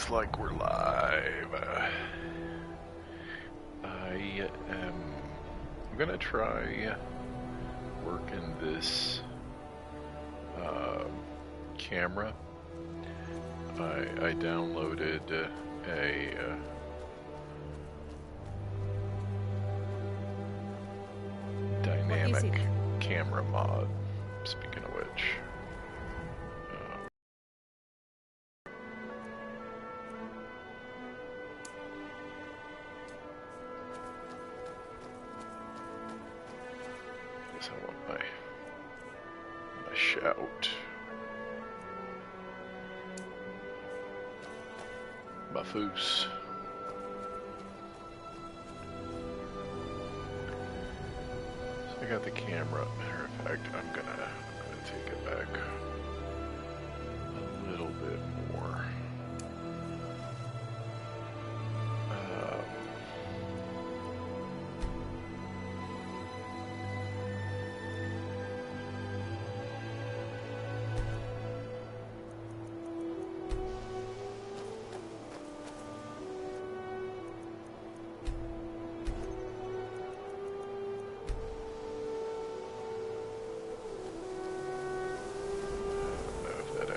Looks like we're live. I'm gonna try working this camera. I downloaded a dynamic camera mod, speaking of which. I want my shout. My foos. So I got the camera. Matter of fact, I'm gonna take it back a little bit more.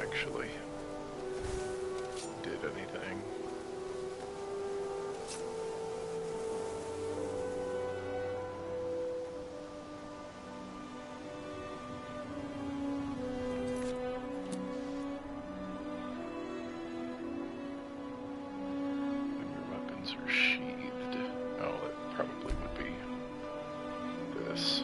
Actually did anything. When your weapons are sheathed. Oh, that probably would be this.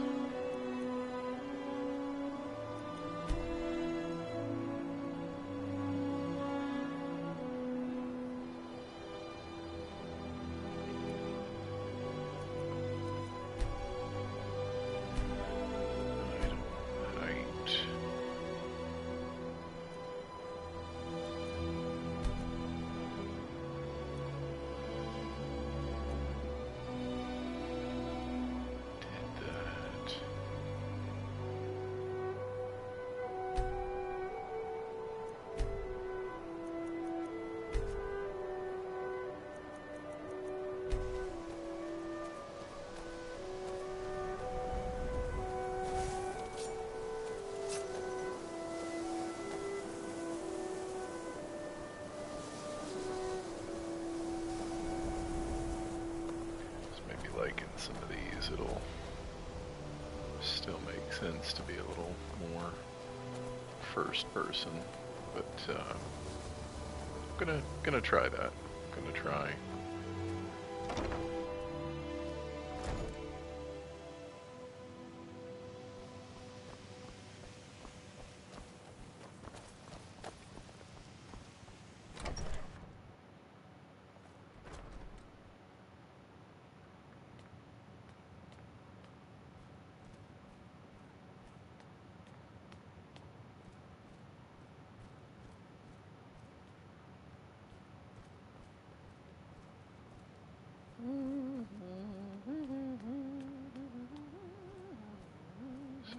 Like in some of these, it'll still make sense to be a little more first person, but I'm gonna try that. I'm gonna try.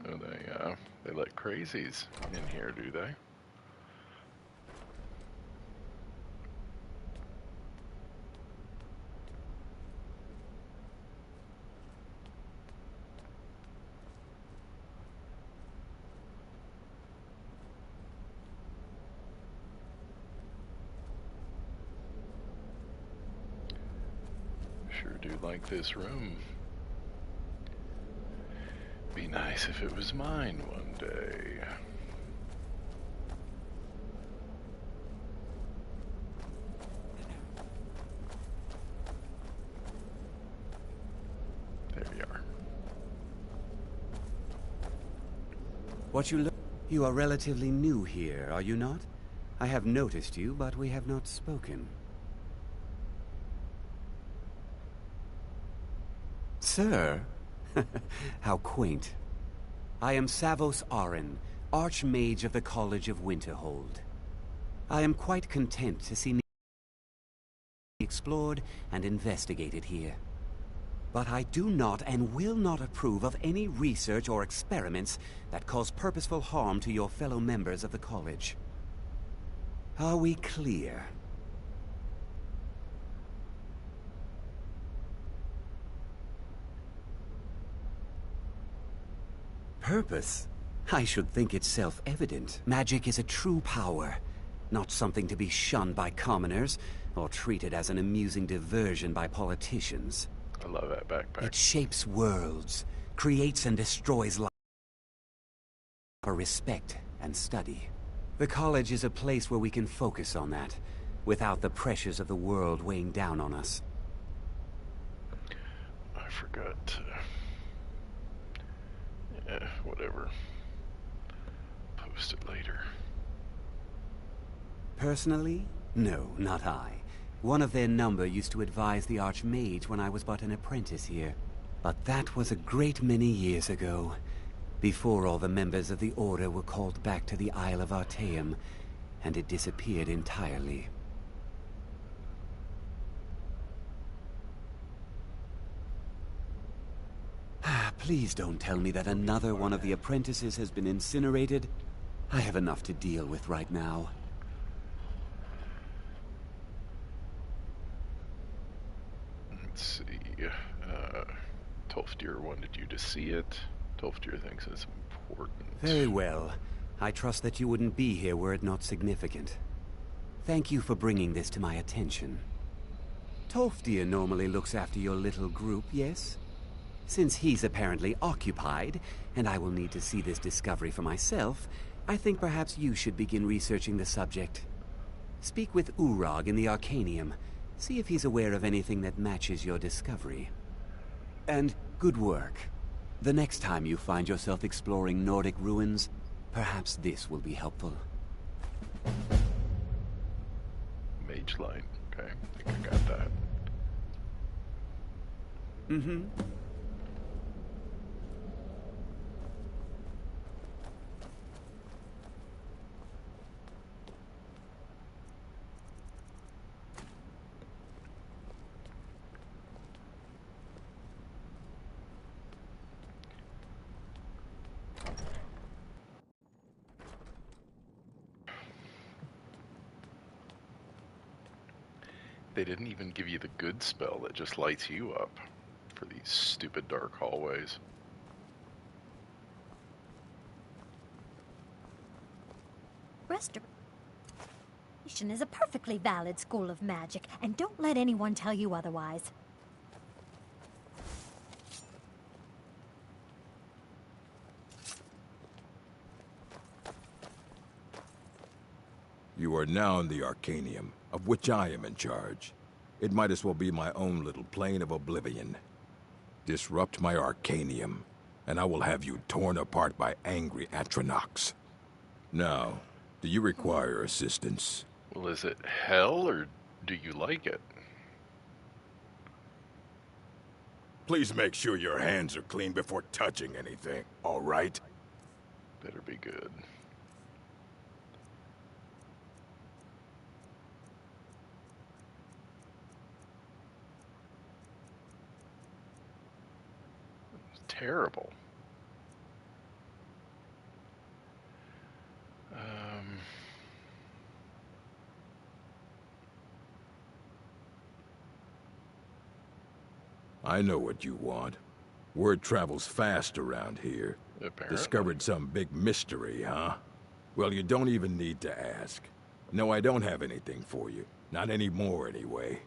So they let crazies in here, do they? Sure do like this room. Be nice if it was mine one day. There you are. You are relatively new here, are you not? I have noticed you, but we have not spoken. Sir? How quaint. I am Savos Arin, Archmage of the College of Winterhold. I am quite content to see me explored and investigated here. But I do not and will not approve of any research or experiments that cause purposeful harm to your fellow members of the college. Are we clear? purpose? I should think it's self-evident. Magic is a true power, not something to be shunned by commoners or treated as an amusing diversion by politicians. I love that backpack. It shapes worlds, creates and destroys life for respect and study. The college is a place where we can focus on that, without the pressures of the world weighing down on us. I forgot to... Yeah, whatever. Post it later. Personally? No, not I. One of their number used to advise the Archmage when I was but an apprentice here. But that was a great many years ago, before all the members of the Order were called back to the Isle of Artaeum, and it disappeared entirely. Please don't tell me that another one of the apprentices has been incinerated. I have enough to deal with right now. Let's see. Tolfdir wanted you to see it. Tolfdir thinks it's important. Very well. I trust that you wouldn't be here were it not significant. Thank you for bringing this to my attention. Tolfdir normally looks after your little group, yes? Since he's apparently occupied, and I will need to see this discovery for myself, I think perhaps you should begin researching the subject. Speak with Urag in the Arcanium. See if he's aware of anything that matches your discovery. And good work. The next time you find yourself exploring Nordic ruins, perhaps this will be helpful. Mage line. Okay, I think I got that. Mm-hmm. They didn't even give you the good spell that just lights you up for these stupid dark hallways. Restoration is a perfectly valid school of magic, and don't let anyone tell you otherwise. You are now in the Arcanium, of which I am in charge. It might as well be my own little plane of oblivion. Disrupt my Arcanium, and I will have you torn apart by angry Atronachs. Now, do you require assistance? Well, is it hell, or do you like it? Please make sure your hands are clean before touching anything, all right? Better be good. Terrible. I know what you want. Word travels fast around here. Apparently. Discovered some big mystery, huh? Well, you don't even need to ask. No, I don't have anything for you. Not anymore, anyway.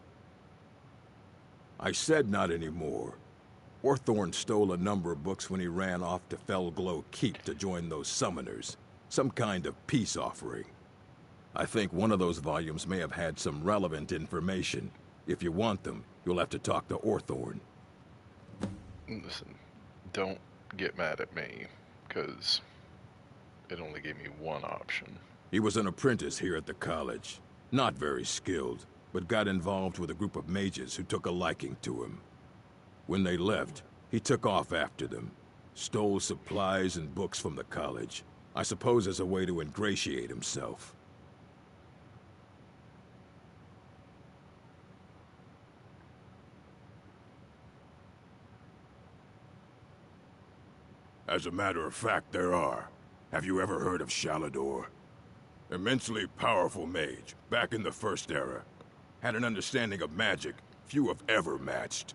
I said not anymore. Orthorn stole a number of books when he ran off to Felglow Keep to join those summoners. Some kind of peace offering. I think one of those volumes may have had some relevant information. If you want them, you'll have to talk to Orthorn. Listen, don't get mad at me, because it only gave me one option. He was an apprentice here at the college. Not very skilled, but got involved with a group of mages who took a liking to him. When they left, he took off after them. Stole supplies and books from the college. I suppose as a way to ingratiate himself. As a matter of fact, there are. Have you ever heard of Shalador? Immensely powerful mage, back in the First Era. Had an understanding of magic few have ever matched.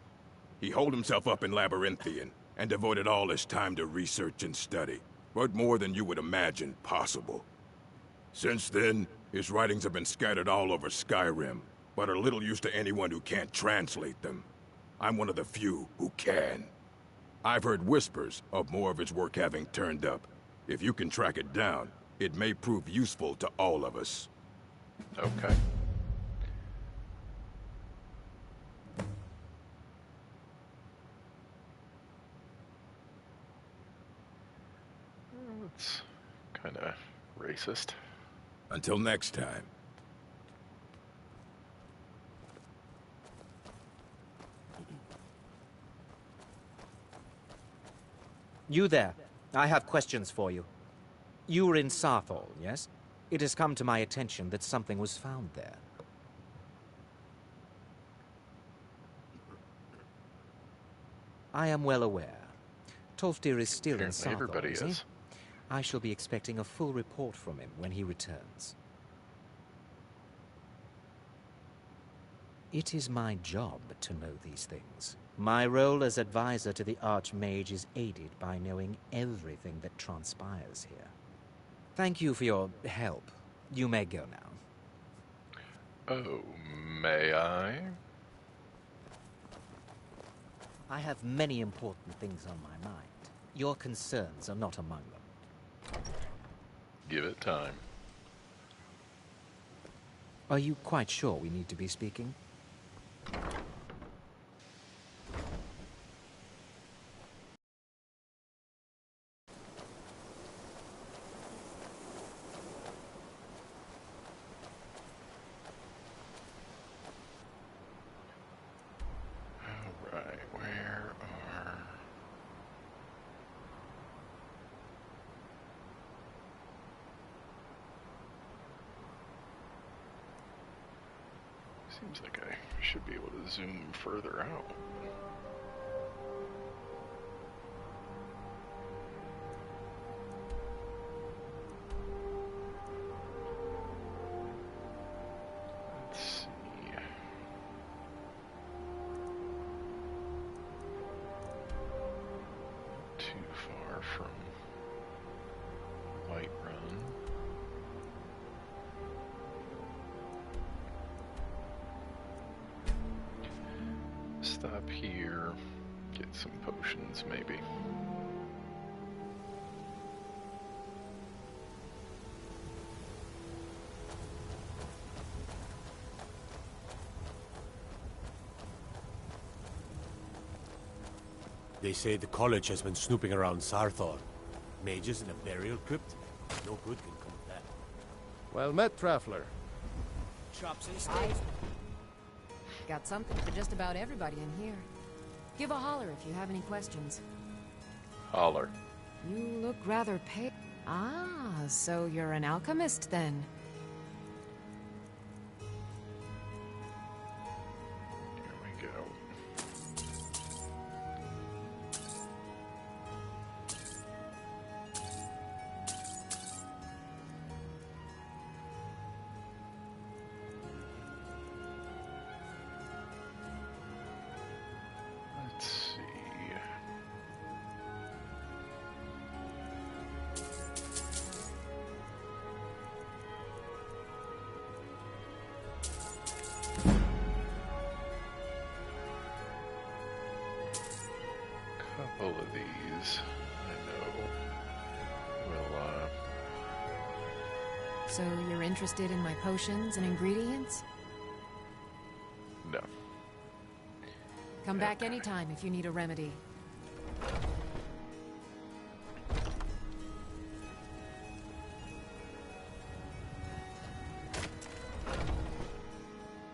He holed himself up in Labyrinthian, and devoted all his time to research and study, but more than you would imagine possible. Since then, his writings have been scattered all over Skyrim, but are little use to anyone who can't translate them. I'm one of the few who can. I've heard whispers of more of his work having turned up. If you can track it down, it may prove useful to all of us. Okay. It's kind of racist. Until next time. You there. I have questions for you. You were in Sarthal, yes? It has come to my attention that something was found there. I am well aware. Tolfdir is still in Apparently Sarthal, everybody is he? is. I shall be expecting a full report from him when he returns. It is my job to know these things. My role as advisor to the Archmage is aided by knowing everything that transpires here. Thank you for your help. You may go now. Oh, may I? I have many important things on my mind. Your concerns are not among them. Give it time. Are you quite sure we need to be speaking? Alright, where are... Seems like I should be able to zoom further out. Let's see. Too far from Whiterun. Stop here, get some potions maybe. They say the college has been snooping around Sarthor. Mages in a burial crypt? No good can come of that. Well met, Traveler. Chops and steaks. Got something for just about everybody in here. Give a holler if you have any questions. Holler. You look rather pale. Ah, so you're an alchemist then. Here we go. Let's see. Couple of these I know will So you're interested in my potions and ingredients? no. Come back anytime if you need a remedy.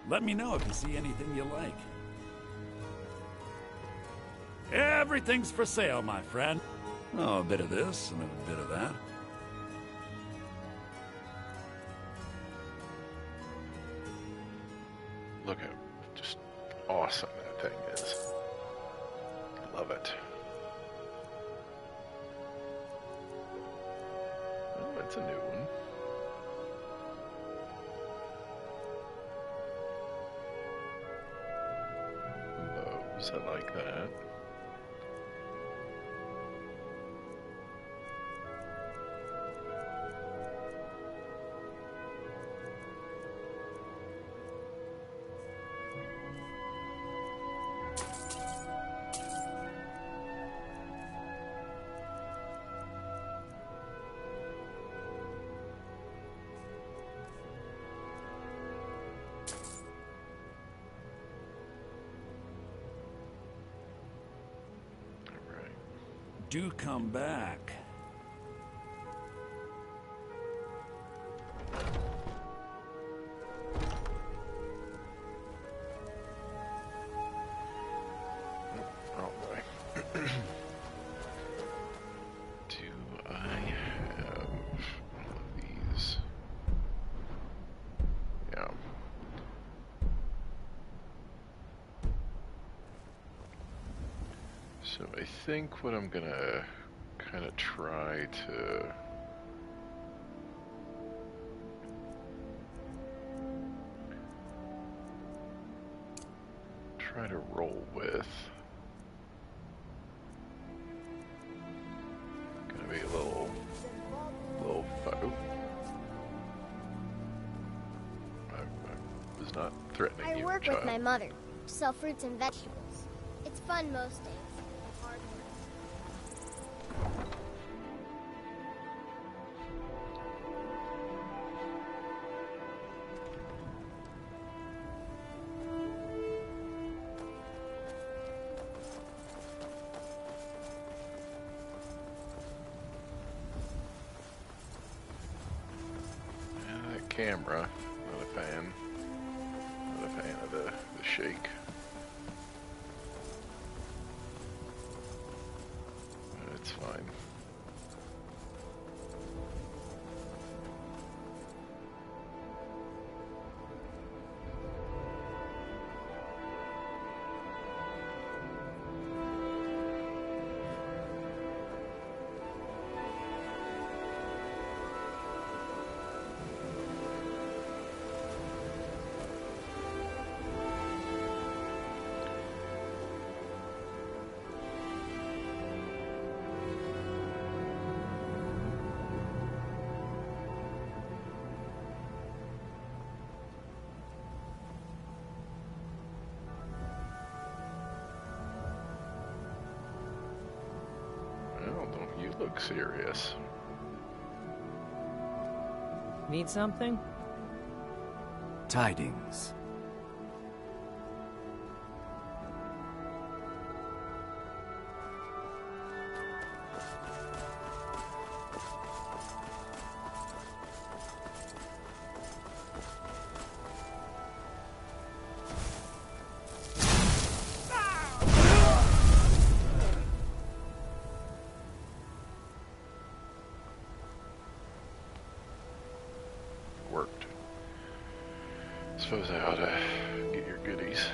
Let me know if you see anything you like. Everything's for sale, my friend. Oh, a bit of this and a bit of that. Look how just awesome that thing is. Love it. Oh, it's a new one. Those, I like that. do come back. Wrong way. Do I have all of these? Yeah. So I think what I'm gonna kind of try to roll with. Gonna be a little oh. I was not threatening you, I work child. with my mother, sell fruits and vegetables. It's fun most days. Hard work. Yeah, that camera, not a fan. Not a fan of the shake. It's fine. Well, don't you look serious? Need something? Tidings. Worked. Suppose I ought to get your goodies.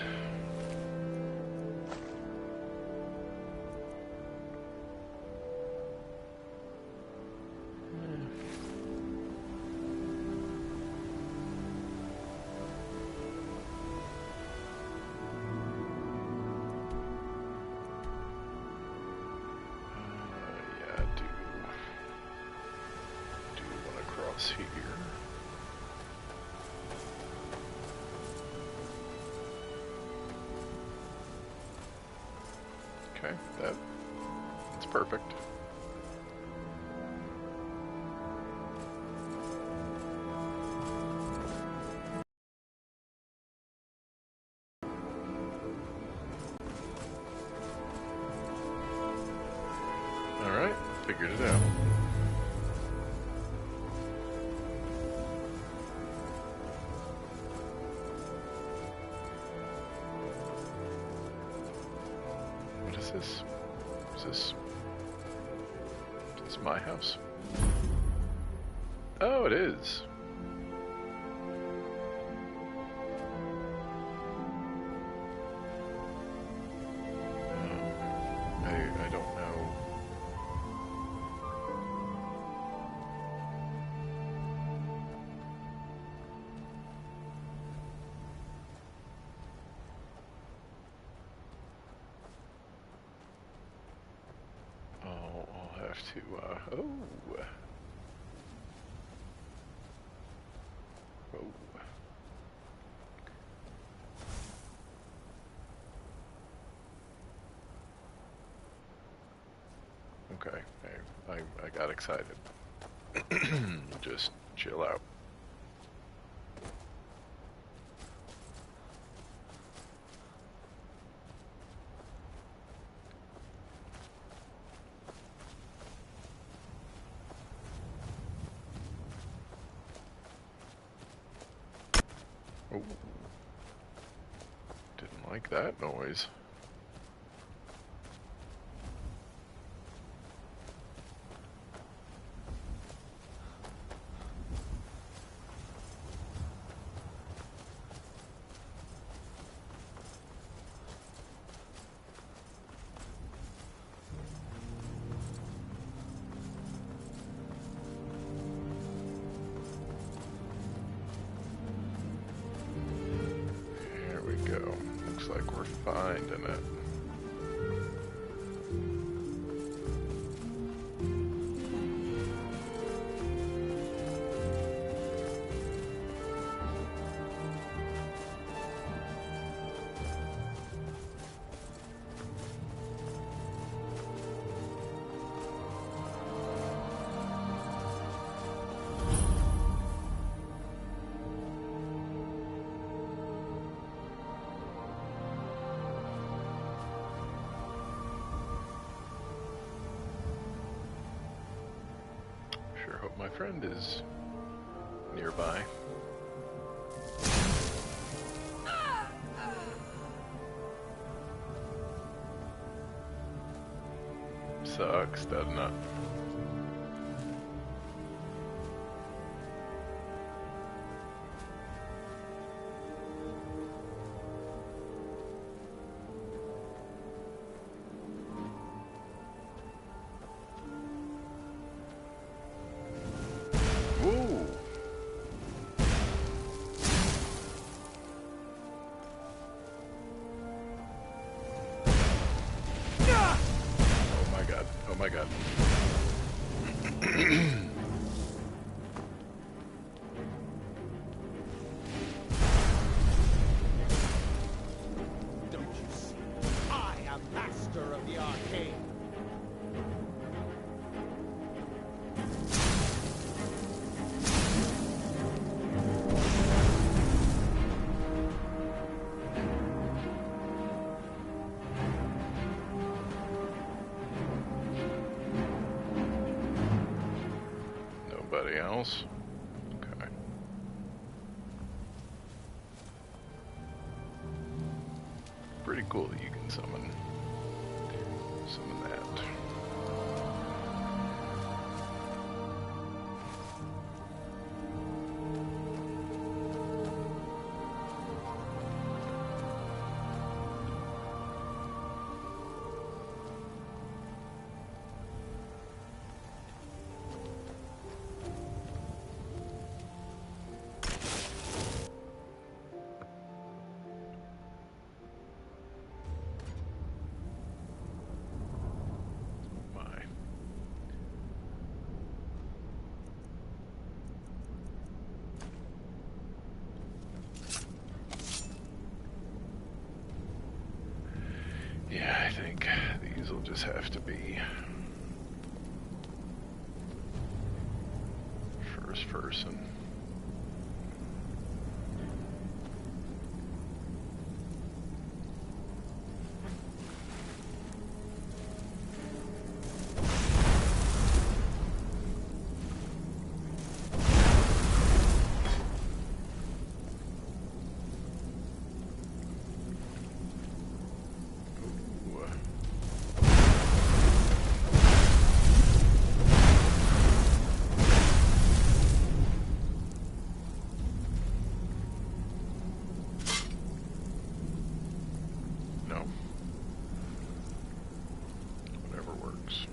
Yeah, I do want to cross here. Okay, that's perfect. All right, figured it out. What is this? Is this my house? Oh, it is. I don't know. I'll have to, oh. Oh. Okay, I got excited. Just chill out. Like that noise. Here we go. Looks like we're finding it. Sure hope my friend is nearby. Sucks, doesn't it? Ooh. Oh my god. Oh my god. Don't you see? I am master of the arcane. Nobody else? Okay. Pretty cool that you can summon that. My. Yeah, I think these will just have to be first person. No. Whatever works.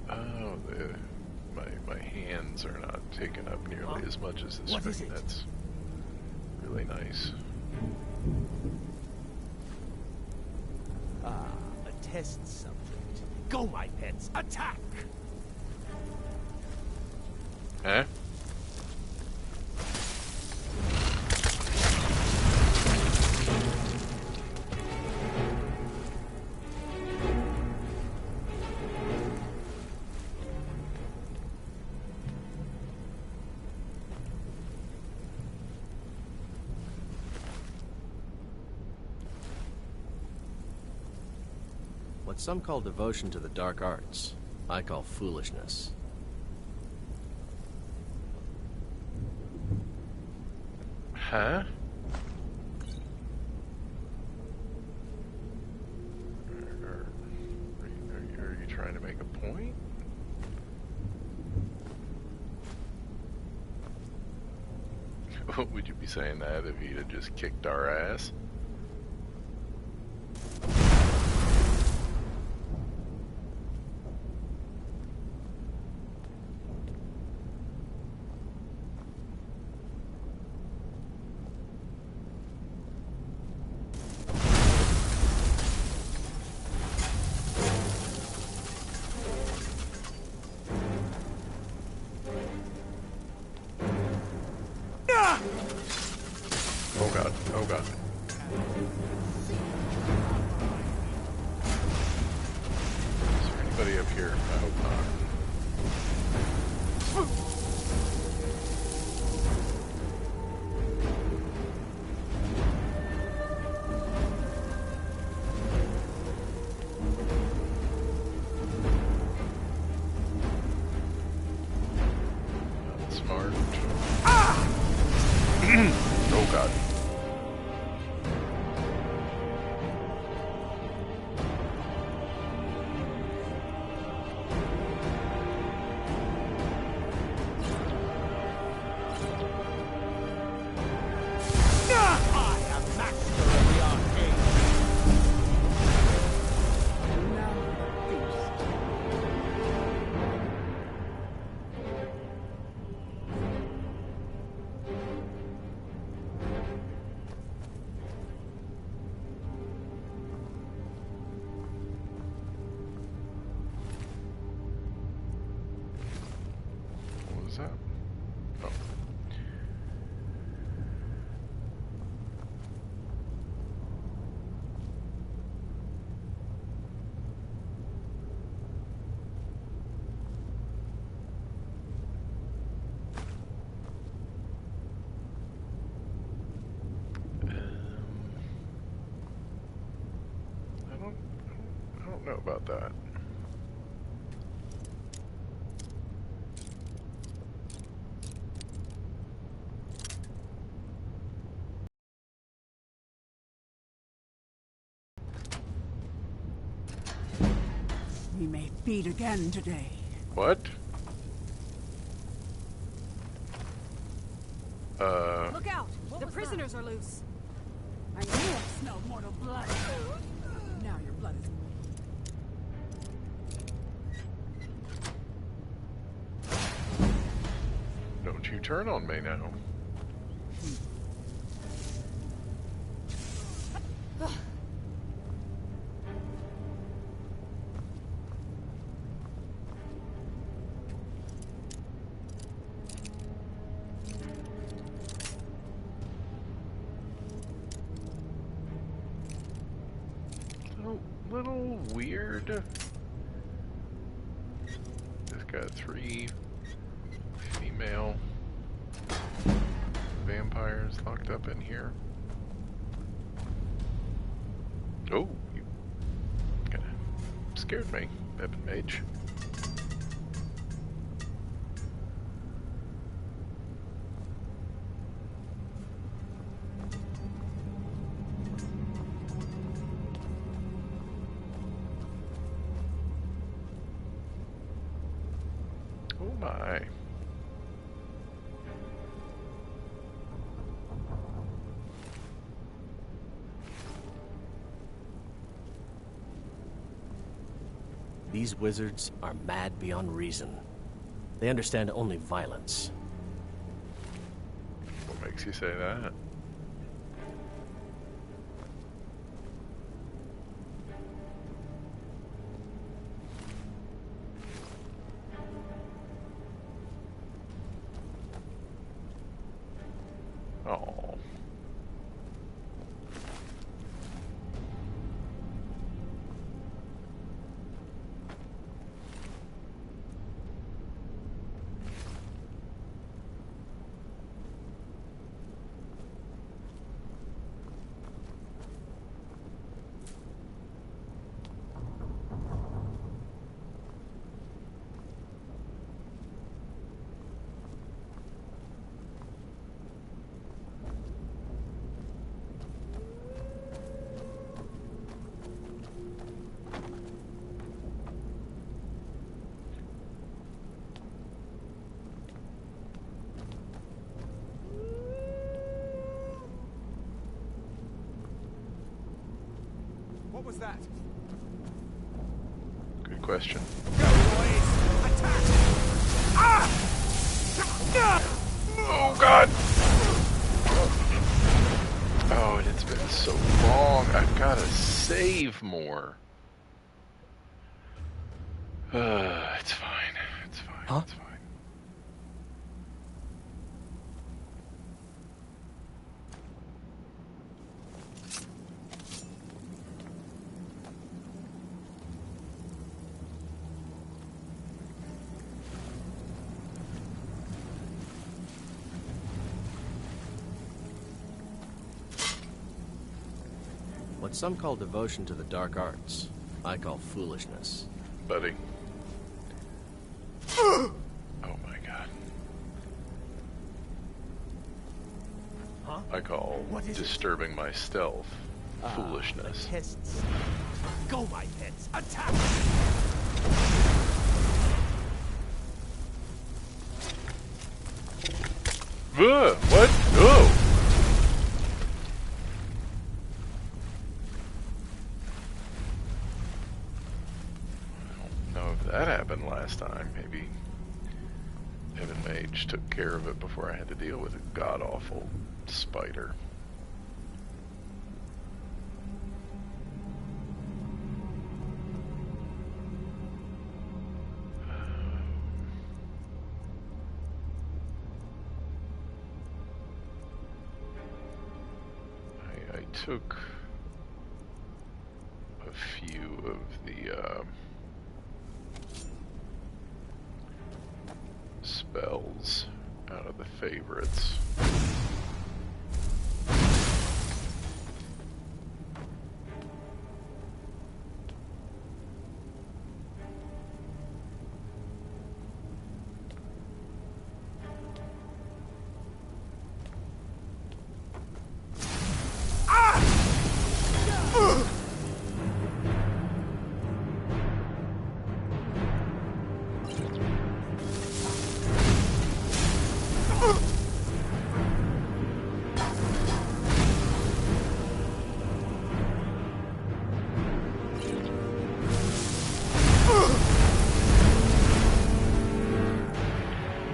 Oh, my hands are not taking up nearly as much as the What is screen. it? That's really nice. Ah, a test subject. Go, my pets, attack! Eh? What some call devotion to the dark arts, I call foolishness. Huh? Are you trying to make a point? Would you be saying that if he'd have just kicked our ass? Oh god, oh god. Is there anybody up here? I hope not. Not smart. Oh god. What was that? Oh. I don't know about that. We may feed again today. What? Look out! The prisoners are loose. I knew I smelled mortal blood. Now your blood is... Don't you turn on me now. Little weird. Just got 3 female vampires locked up in here. Oh, you kinda scared me, Weapon Mage. Oh my. These wizards are mad beyond reason. They understand only violence. What makes you say that? Oh. What was that? Good question. Go, boys! Attack! Ah! Oh God! Oh, and it's been so long. I've got to save more. It's fine. It's fine. Huh? It's fine. What some call devotion to the dark arts, I call foolishness. Buddy. Oh my God. Huh? I call disturbing my stealth foolishness. Pests. Go, my pets! Attack! What? Oh! I don't know if that happened last time. Maybe Evan Mage took care of it before I had to deal with a god-awful spider. I took a few of the spells out of the favorites.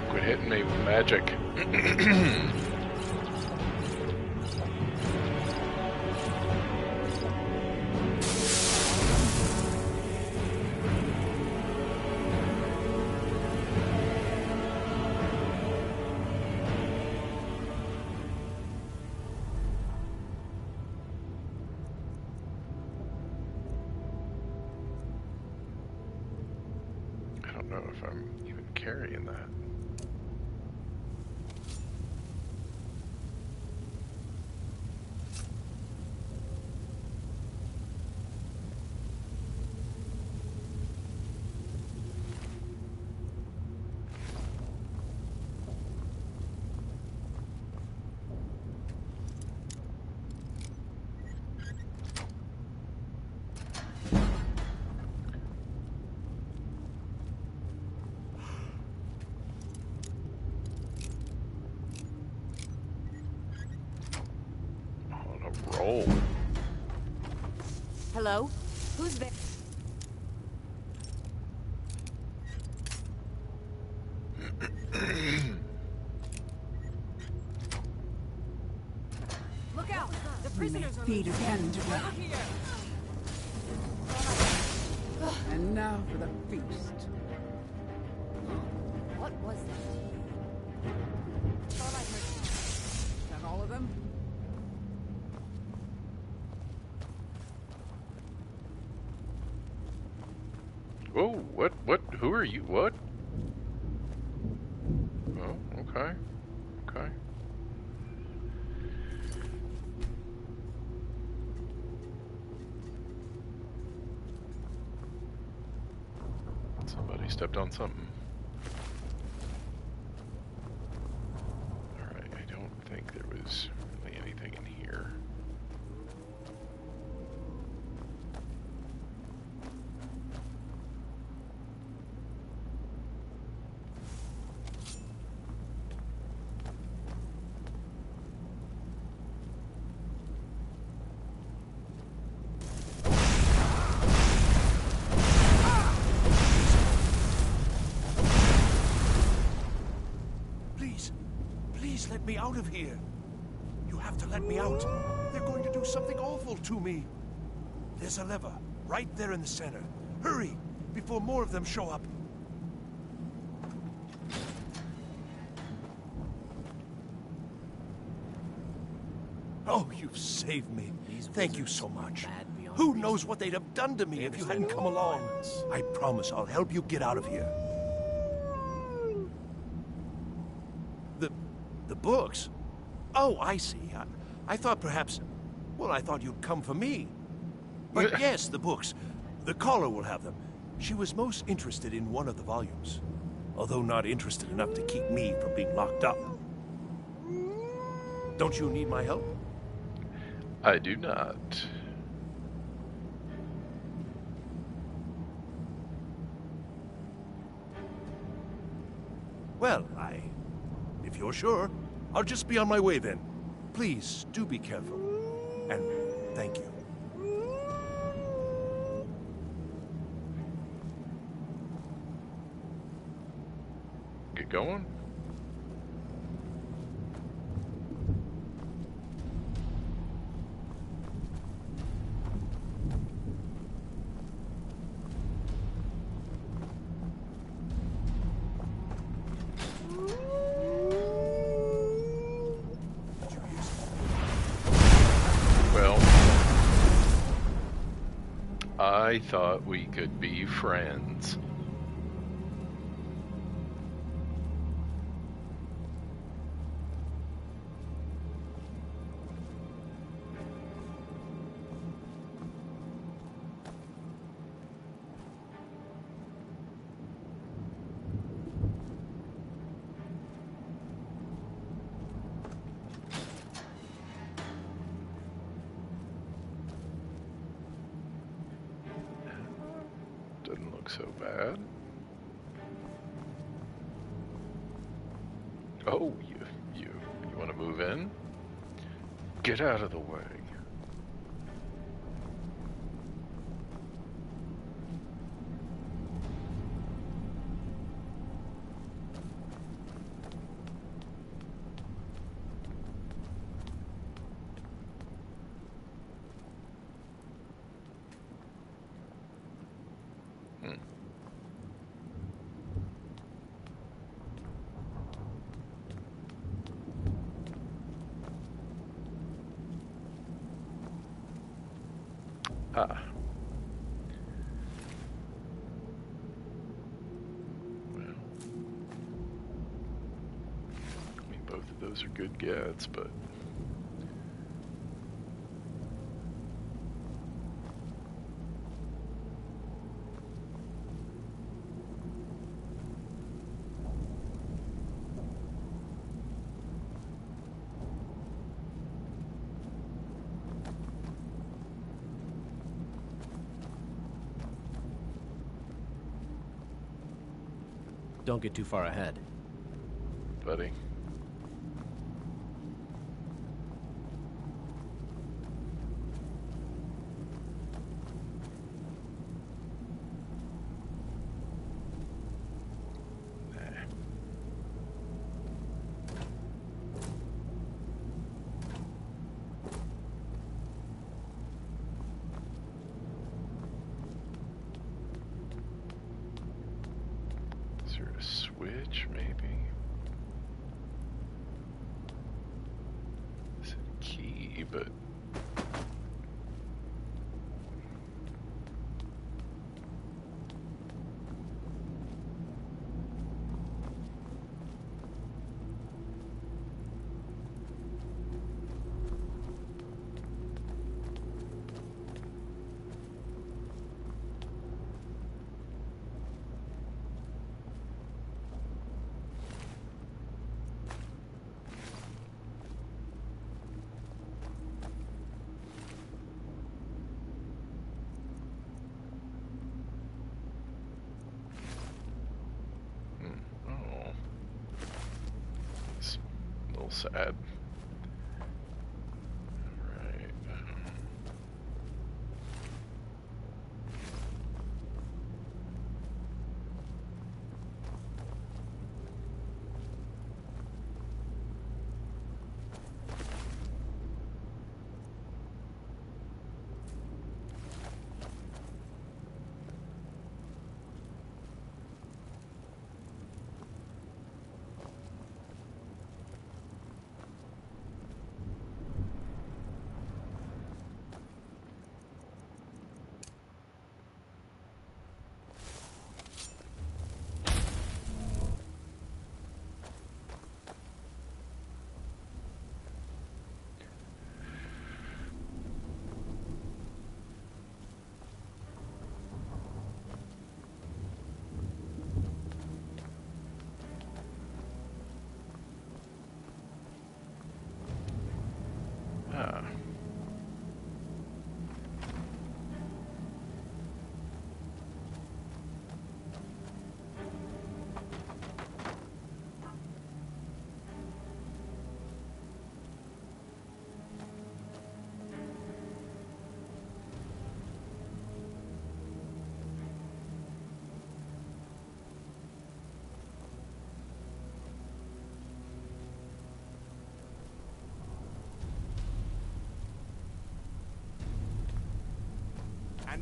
Quit hitting me with magic. I don't know if I'm even carrying that. On a roll. Hello? Who's there? Look out! The prisoners are Feed again today. over here! And now for the feast. What was that? Thought I heard. Is that all of them? Whoa, what, who are you, what? Oh, okay, okay. Somebody stepped on something. Alright, I don't think there was really anything in here. Please let me out of here. You have to let me out. They're going to do something awful to me. There's a lever right there in the center. Hurry, before more of them show up. Oh, you've saved me. Thank you so much. Who knows what they'd have done to me if you hadn't come along? I promise I'll help you get out of here. The books? Oh, I see. I thought perhaps... Well, I thought you'd come for me. But yes, the books. The caller will have them. She was most interested in one of the volumes. Although not interested enough to keep me from being locked up. Don't you need my help? I do not. Well, if you're sure, I'll just be on my way then. Please, do be careful. And thank you. Get going? I thought we could be friends. Doesn't look so bad. Oh, you want to move in? Get out of the way. Ah. Well, I mean, both of those are good gets, but... Don't get too far ahead. Buddy. Is there a switch, maybe? It's a key, but... sad. Right.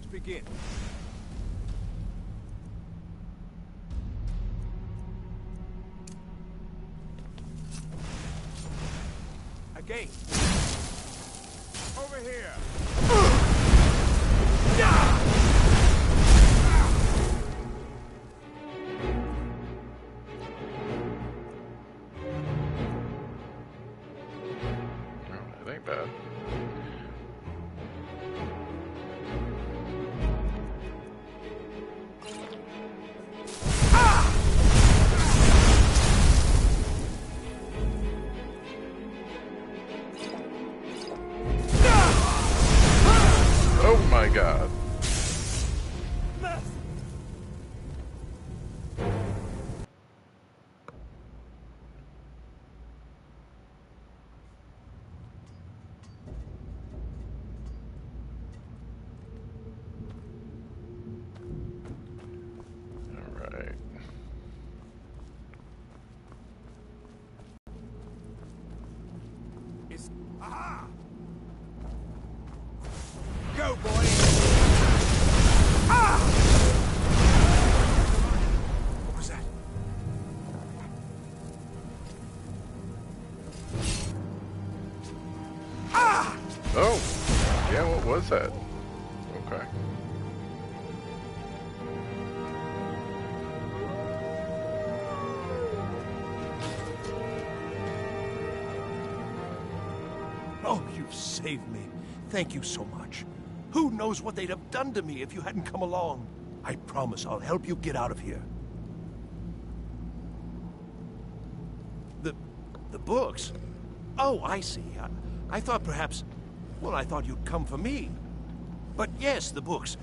And begin. Again. Over here. That ain't bad. Oh my god. Alright. It's... Aha! Go, boy! Ah! What was that? Ah! Oh! Yeah, what was that? Okay. Oh, you've saved me. Thank you so much. Who knows what they'd have done to me if you hadn't come along? I promise I'll help you get out of here. The books? Oh, I see. I thought perhaps... Well, I thought you'd come for me. But yes, the books.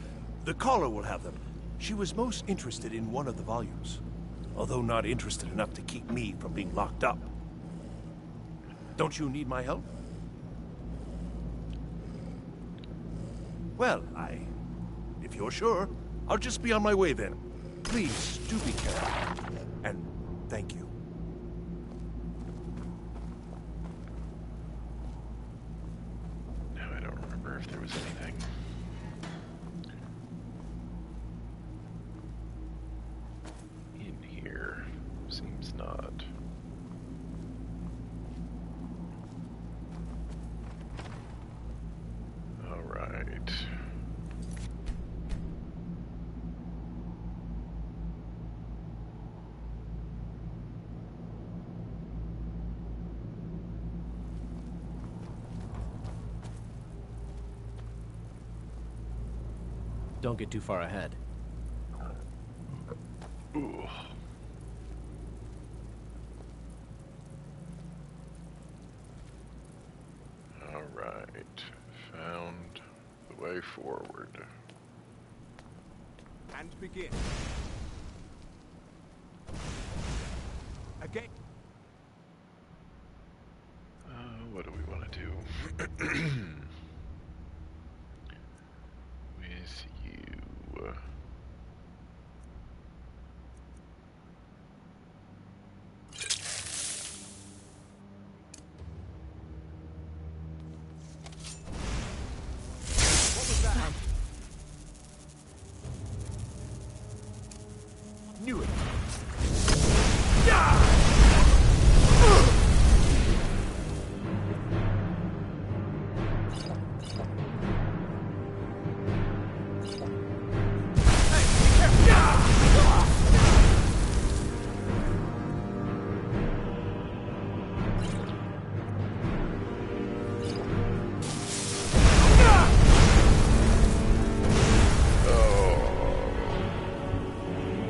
The caller will have them. She was most interested in one of the volumes, although not interested enough to keep me from being locked up. Don't you need my help? Well, if you're sure, I'll just be on my way then. Please, do be careful. And thank you. Now I don't remember if there was anything. In here. Seems not. Alright. Don't get too far ahead. Ooh. Alright. Found the way forward. And begin. Again. What do we want to do? With you. What was that? Knew it.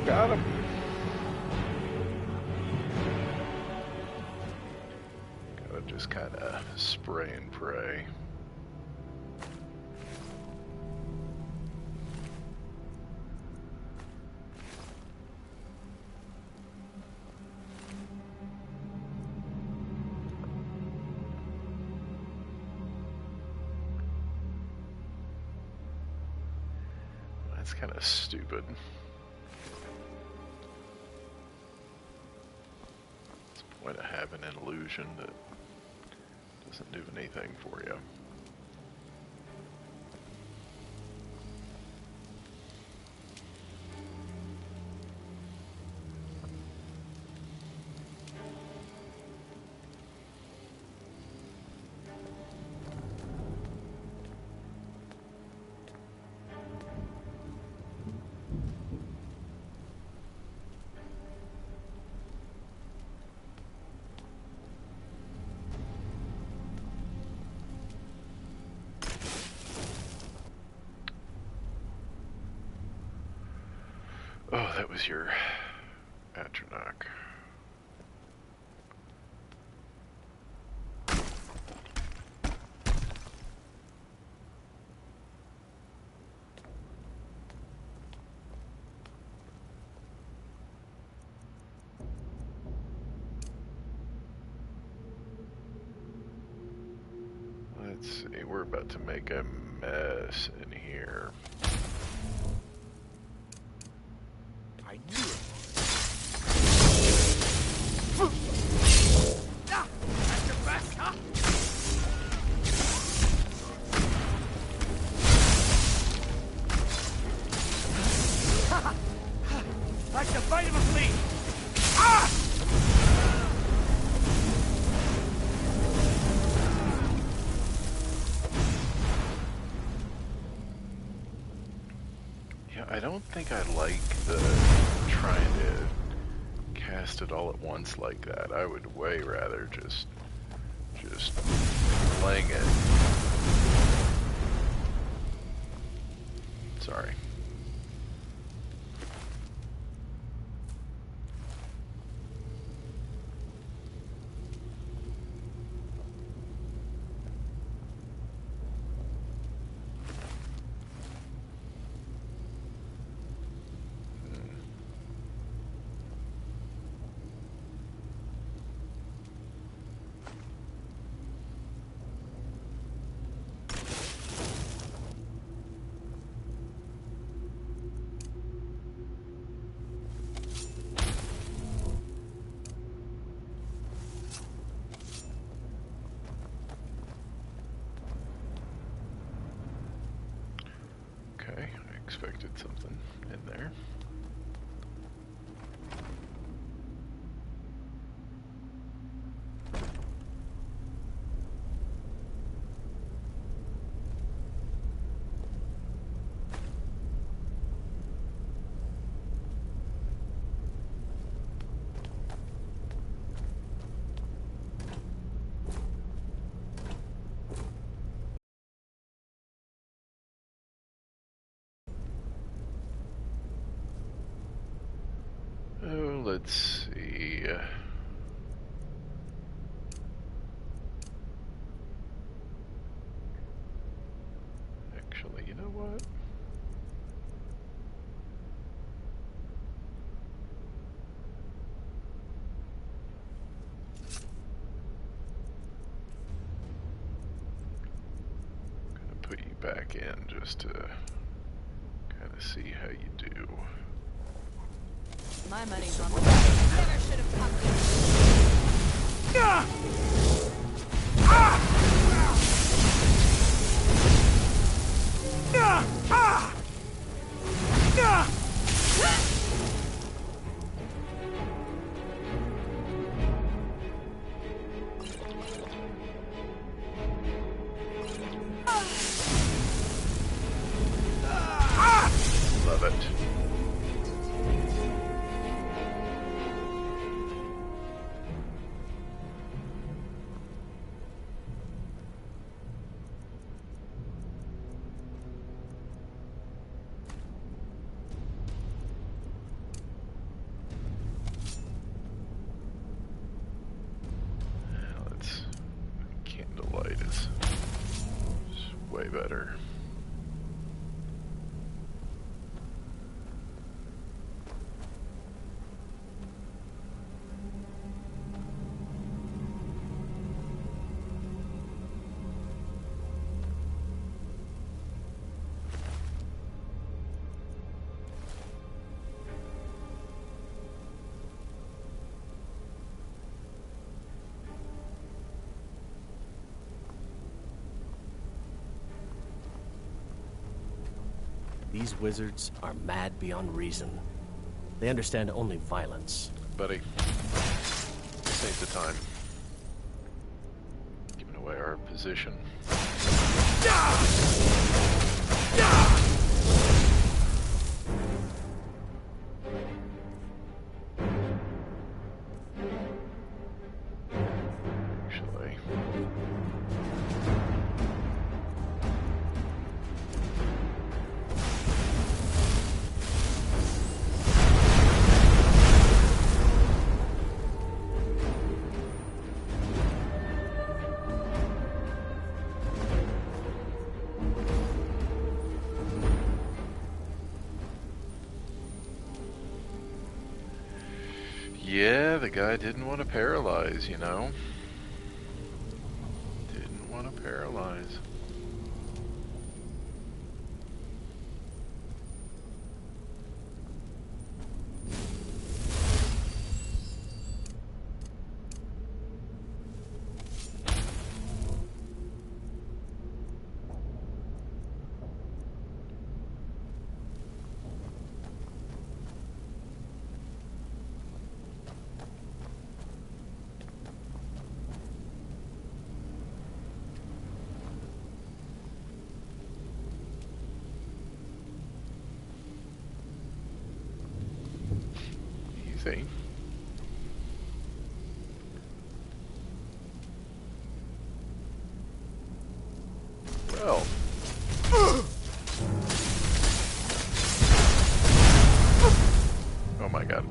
Got him. Gotta just kind of spray and pray. That's kind of stupid. What's the point of having an illusion that doesn't do anything for you? Oh, that was your Atronach. Let's see, we're about to make a mess in here. I knew it. That's your best, huh? Like the bite of a flea. Ah! Yeah, I don't think I like the trying to cast it all at once like that. I would way rather just fling it. Sorry. Okay, I expected something in there. Oh, let's see. Actually, you know what? I'm gonna put you back in just to kind of see how you do. My money's on the never should have come Love it. Candlelight is way better. These wizards are mad beyond reason. They understand only violence. Buddy, this ain't the time. Giving away our position. Actually, Yeah, the guy didn't want to paralyze, you know? Didn't want to paralyze. Easy. Well. Oh my god.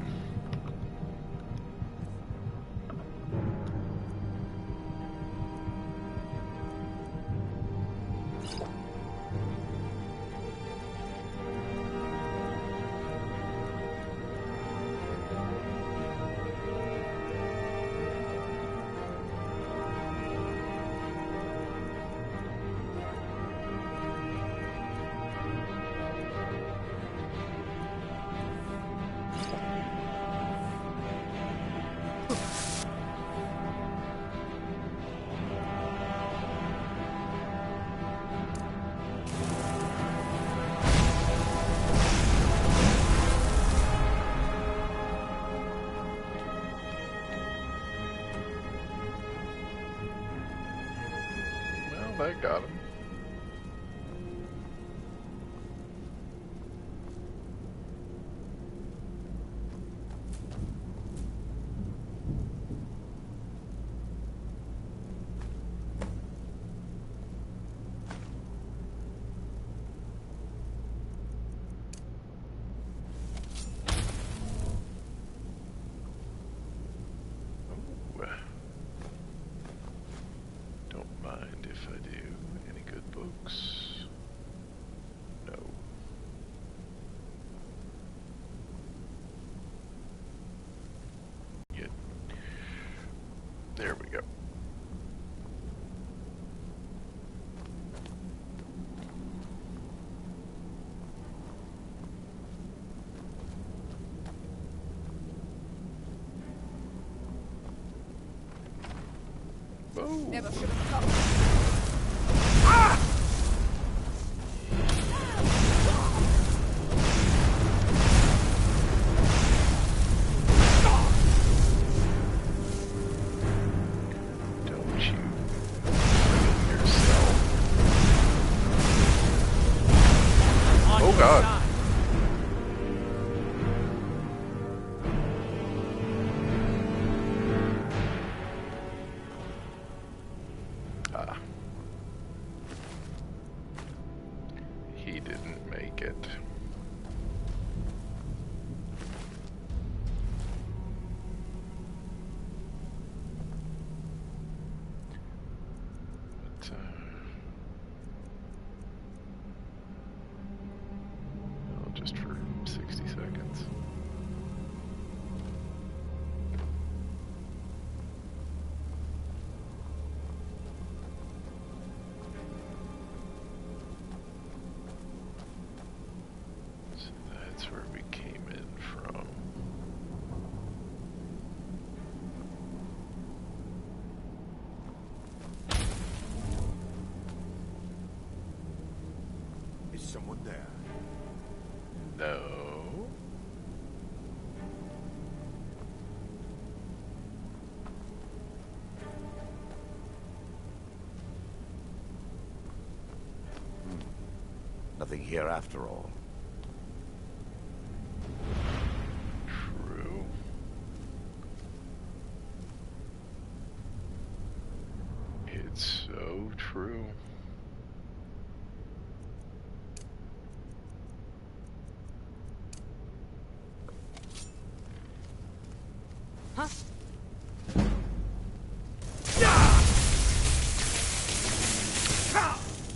That got him. Don't mind if I do. Any good books? No. Yet. There we go. Never should have come. Don't you ruin yourself. Oh god. He didn't make it. But, well, just for 60 seconds. That's where we came in from. Is someone there? No. Nothing here after all. True. It's so true. Huh?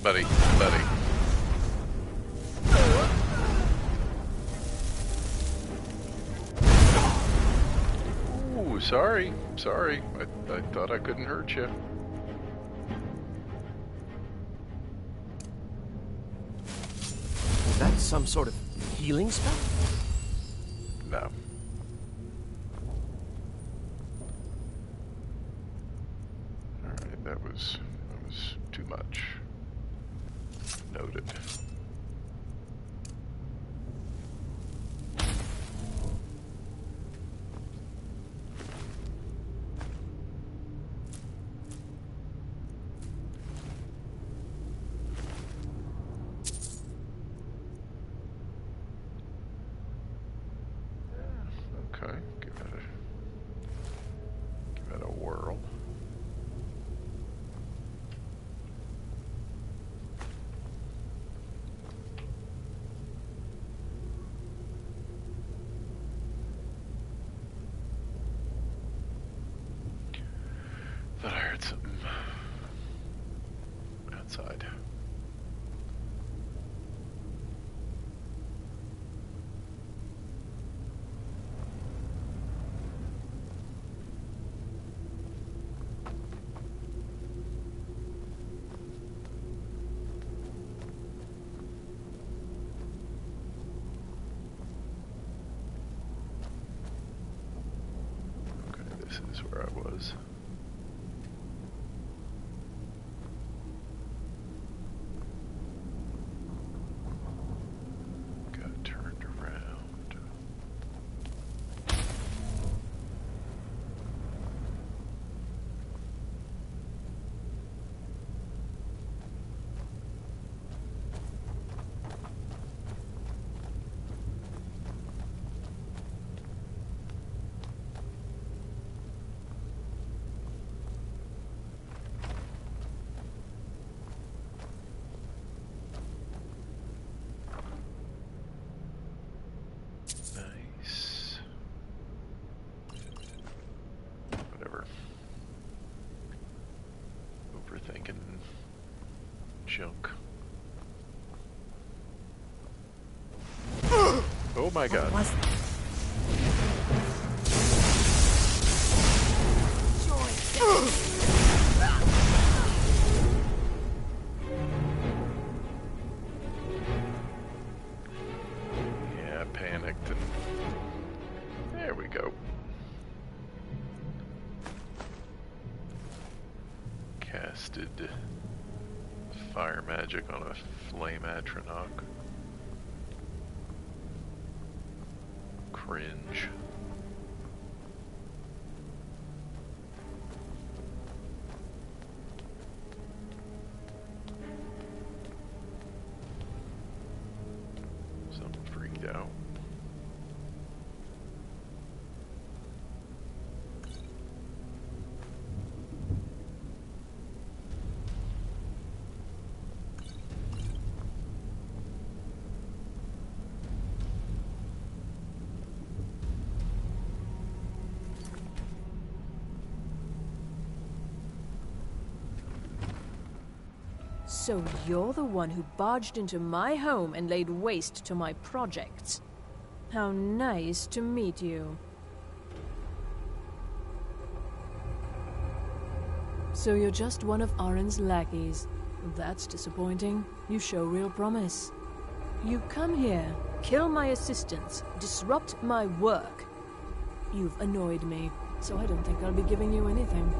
Buddy, buddy. Ooh, Sorry. I thought I couldn't hurt you. Is that some sort of healing spell? No. Alright, that was too much. Noted. Okay, give it a whirl. Thought I heard something outside. Okay, this is where I was. Got turned around. Nice. Whatever. Overthinking junk. Oh my god. What was that? Yeah, panicked and there we go. Casted fire magic on a flame atronach. Cringe. Someone freaked out. So you're the one who barged into my home and laid waste to my projects. How nice to meet you. So you're just one of Arin's lackeys. That's disappointing. You show real promise. You come here, kill my assistants, disrupt my work. You've annoyed me, so I don't think I'll be giving you anything.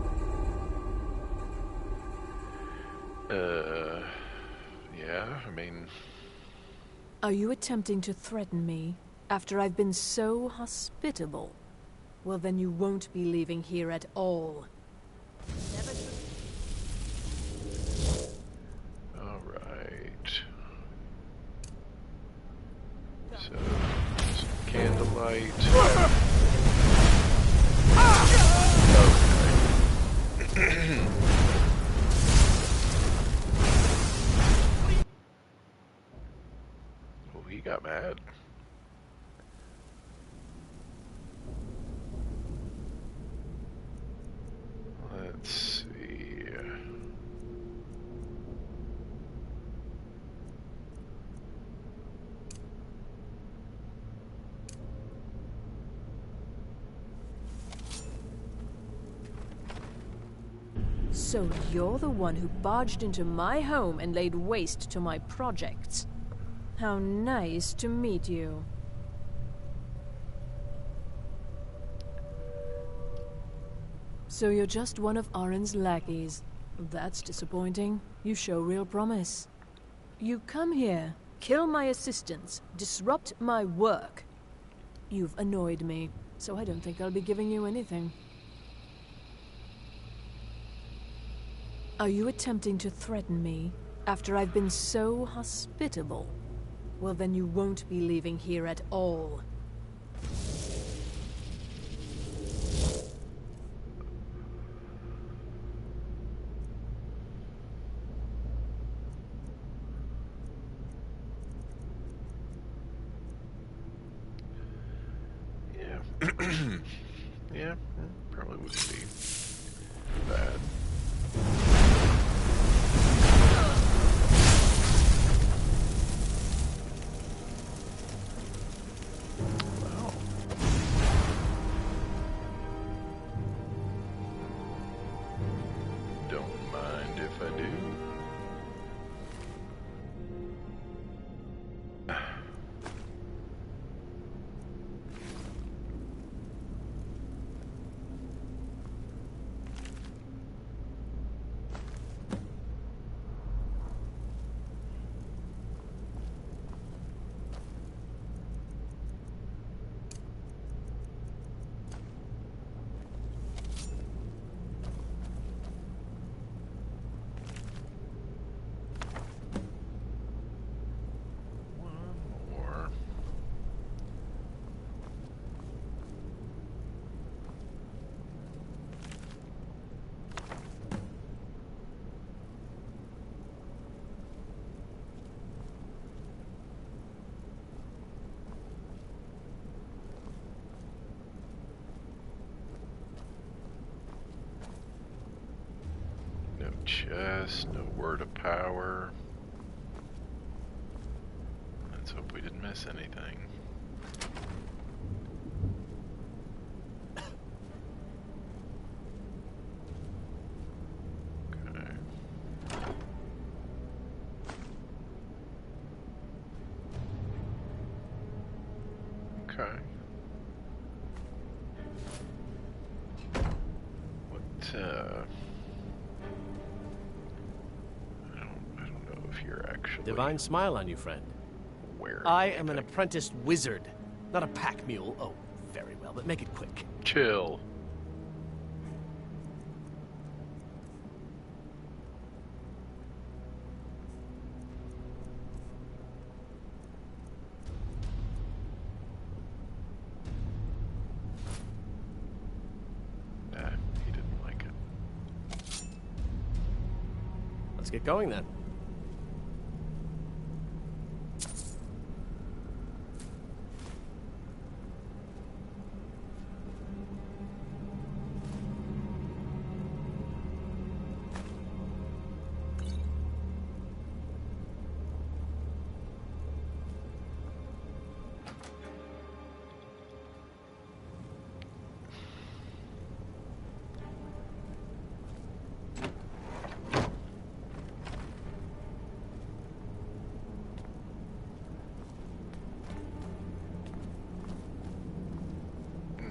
Yeah, I mean... Are you attempting to threaten me after I've been so hospitable? Well, then you won't be leaving here at all. Alright. So, some candlelight. Okay. Oh, he got mad. Let's see. So you're the one who barged into my home and laid waste to my projects. How nice to meet you. So you're just one of Arin's lackeys. That's disappointing. You show real promise. You come here, kill my assistants, disrupt my work. You've annoyed me, so I don't think I'll be giving you anything. Are you attempting to threaten me after I've been so hospitable? Well, then you won't be leaving here at all. Yeah, probably wouldn't be bad. Wow. Don't mind if I do. No chest, no word of power. Let's hope we didn't miss anything. Okay. Okay. What, I don't know if you're actually... Divine smile on you, friend. Where? I am an apprenticed wizard, not a pack mule. Oh, very well, but make it quick. Chill. Nah, he didn't like it. Let's get going then.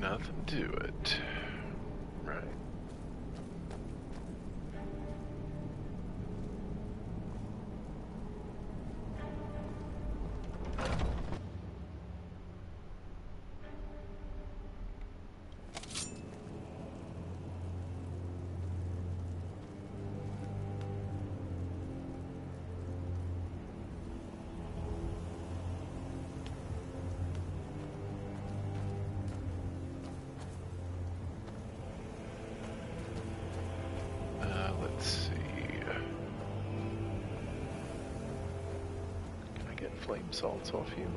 Nothing to it. Right. Let's see. Can I get flame salts off you?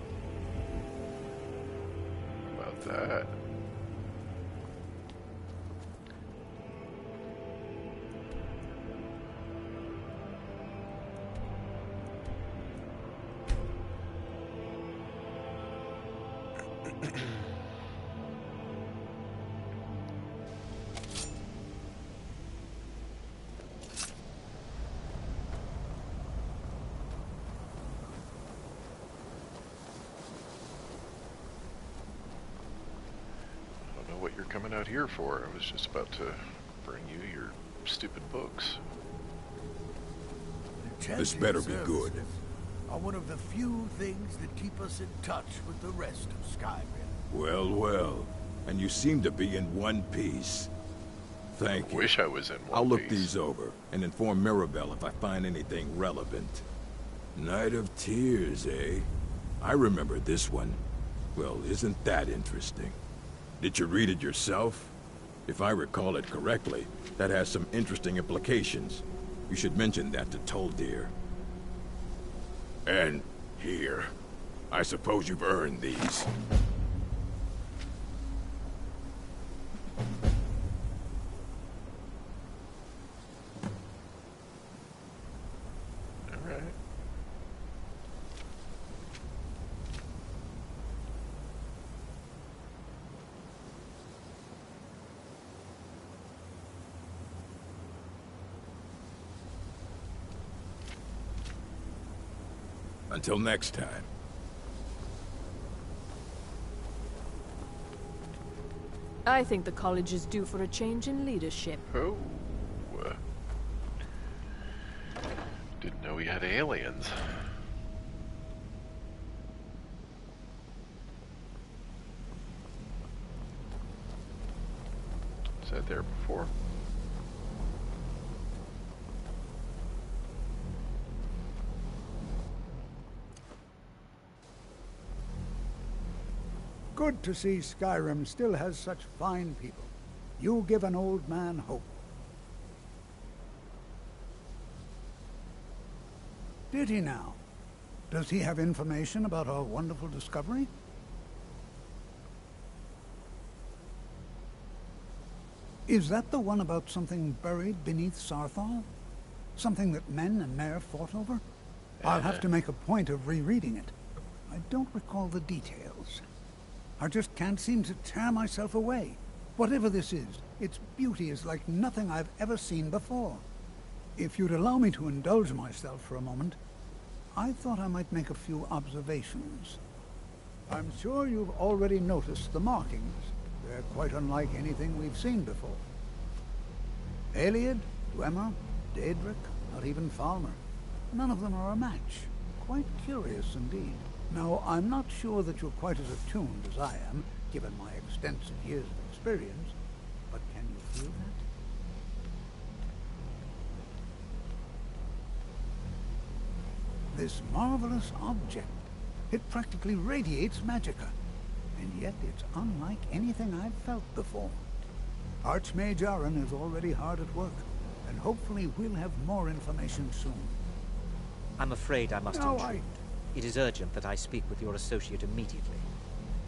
How about that? coming out here for? I was just about to bring you your stupid books. This better be good. Are one of the few things that keep us in touch with the rest of Skyrim. Well, well. And you seem to be in one piece. Thank you. I wish I was in one I'll look piece. these over and inform Mirabelle if I find anything relevant. Night of Tears, eh? I remember this one. Well, isn't that interesting? Did you read it yourself? If I recall it correctly, that has some interesting implications. You should mention that to Toldir. And here. I suppose you've earned these. Alright. Until next time. I think the college is due for a change in leadership. Oh. Didn't know we had aliens. Was that there before? Good to see Skyrim still has such fine people. You give an old man hope. Did he now? Does he have information about our wonderful discovery? Is that the one about something buried beneath Sarthal? Something that men and Mare fought over? I'll have to make a point of rereading it. I don't recall the details. I just can't seem to tear myself away. Whatever this is, its beauty is like nothing I've ever seen before. If you'd allow me to indulge myself for a moment, I thought I might make a few observations. I'm sure you've already noticed the markings. They're quite unlike anything we've seen before. Aliad, Dwemer, Daedric, not even Falmer. None of them are a match. Quite curious indeed. Now, I'm not sure that you're quite as attuned as I am, given my extensive years of experience, but can you feel that? This marvelous object, it practically radiates magicka, and yet it's unlike anything I've felt before. Archmage Aaron is already hard at work, and hopefully we'll have more information soon. I'm afraid I must No, intrude. It is urgent that I speak with your associate immediately.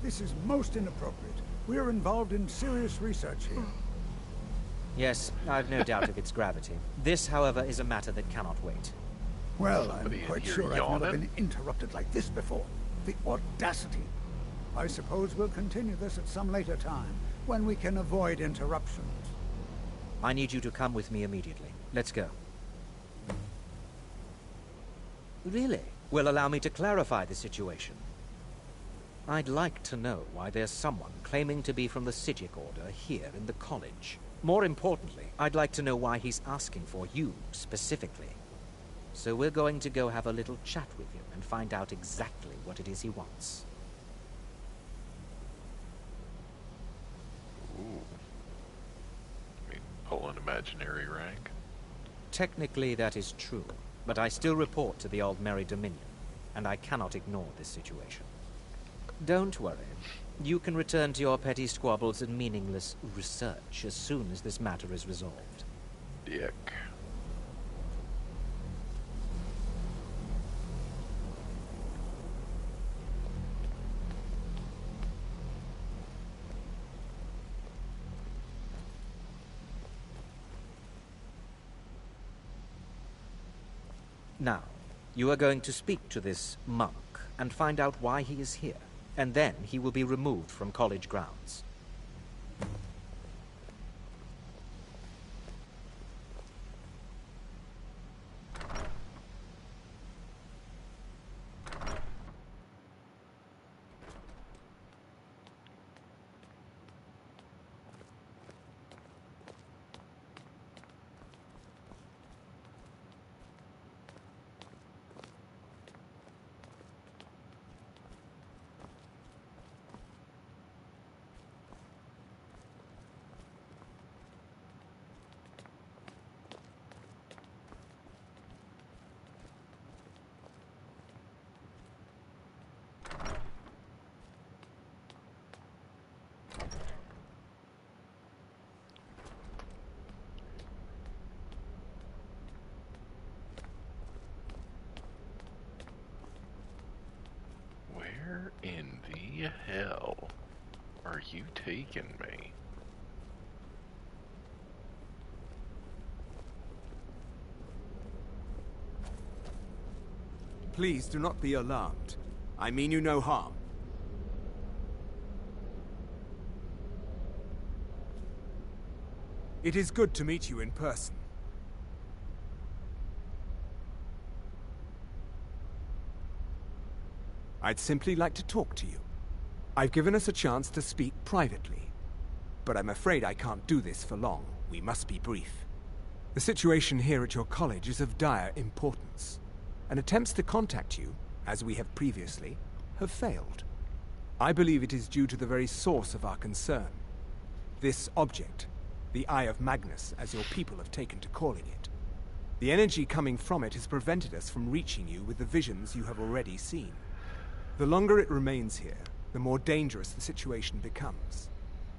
This is most inappropriate. We're involved in serious research here. Yes, I've no doubt of its gravity. This, however, is a matter that cannot wait. Well, I'm quite sure I've never been interrupted like this before. The audacity. I suppose we'll continue this at some later time, when we can avoid interruptions. I need you to come with me immediately. Let's go. Really? Well, allow me to clarify the situation. I'd like to know why there's someone claiming to be from the Sijic Order here in the college. More importantly, I'd like to know why he's asking for you, specifically. So we're going to go have a little chat with him and find out exactly what it is he wants. Ooh. I mean, pull an imaginary rank. Technically, that is true, but I still report to the Aldmeri Dominion, and I cannot ignore this situation. Don't worry. You can return to your petty squabbles and meaningless research as soon as this matter is resolved. Dick. Now, you are going to speak to this monk and find out why he is here, and then he will be removed from college grounds. Where in the hell are you taking me? Please do not be alarmed. I mean you no harm. It is good to meet you in person. I'd simply like to talk to you. I've given us a chance to speak privately, but I'm afraid I can't do this for long. We must be brief. The situation here at your college is of dire importance, and attempts to contact you, as we have previously, have failed. I believe it is due to the very source of our concern. This object, the Eye of Magnus, as your people have taken to calling it. The energy coming from it has prevented us from reaching you with the visions you have already seen. The longer it remains here, the more dangerous the situation becomes.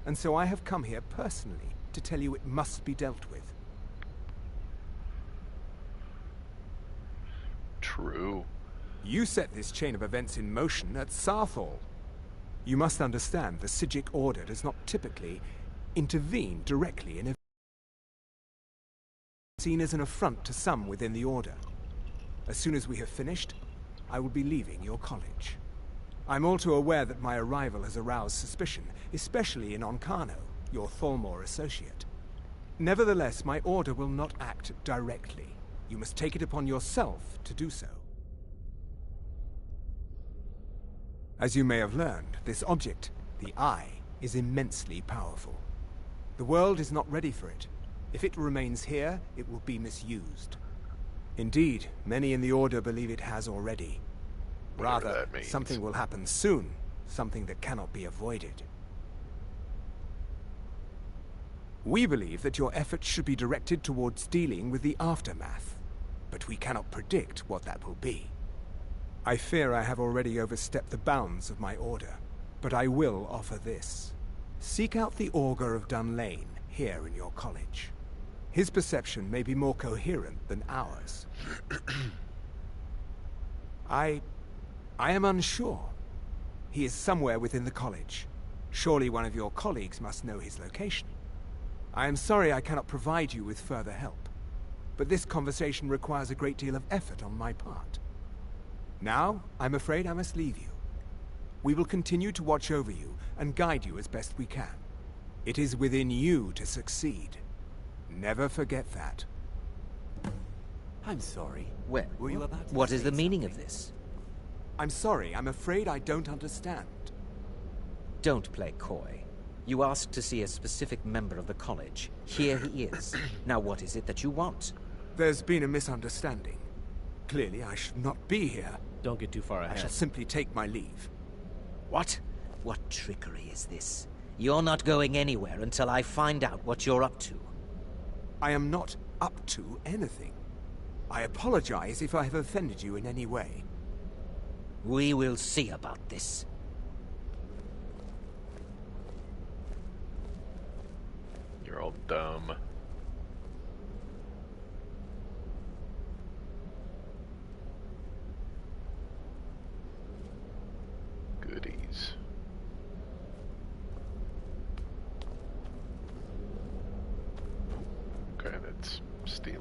And so I have come here personally to tell you it must be dealt with. True. You set this chain of events in motion at Sarthal. You must understand the Psijic Order does not typically intervene directly in events seen as an affront to some within the Order. As soon as we have finished, I will be leaving your college. I'm all too aware that my arrival has aroused suspicion, especially in Onkano, your Thalmor associate. Nevertheless, my order will not act directly. You must take it upon yourself to do so. As you may have learned, this object, the Eye, is immensely powerful. The world is not ready for it. If it remains here, it will be misused. Indeed, many in the Order believe it has already. Rather, something will happen soon, something that cannot be avoided. We believe that your efforts should be directed towards dealing with the aftermath, but we cannot predict what that will be. I fear I have already overstepped the bounds of my order, but I will offer this. Seek out the Augur of Dunlane here in your college. His perception may be more coherent than ours. I am unsure. He is somewhere within the college. Surely one of your colleagues must know his location. I am sorry I cannot provide you with further help, but this conversation requires a great deal of effort on my part. Now, I'm afraid I must leave you. We will continue to watch over you and guide you as best we can. It is within you to succeed. Never forget that. I'm sorry. Well, were you about to what is say the meaning something? of this? I'm sorry, I'm afraid I don't understand. Don't play coy. You asked to see a specific member of the college. Here he is. Now what is it that you want? There's been a misunderstanding. Clearly, I should not be here. Don't get too far ahead. I shall simply take my leave. What? What trickery is this? You're not going anywhere until I find out what you're up to. I am not up to anything. I apologize if I have offended you in any way. We will see about this. You're all dumb. Goodies. Okay, that's stealing.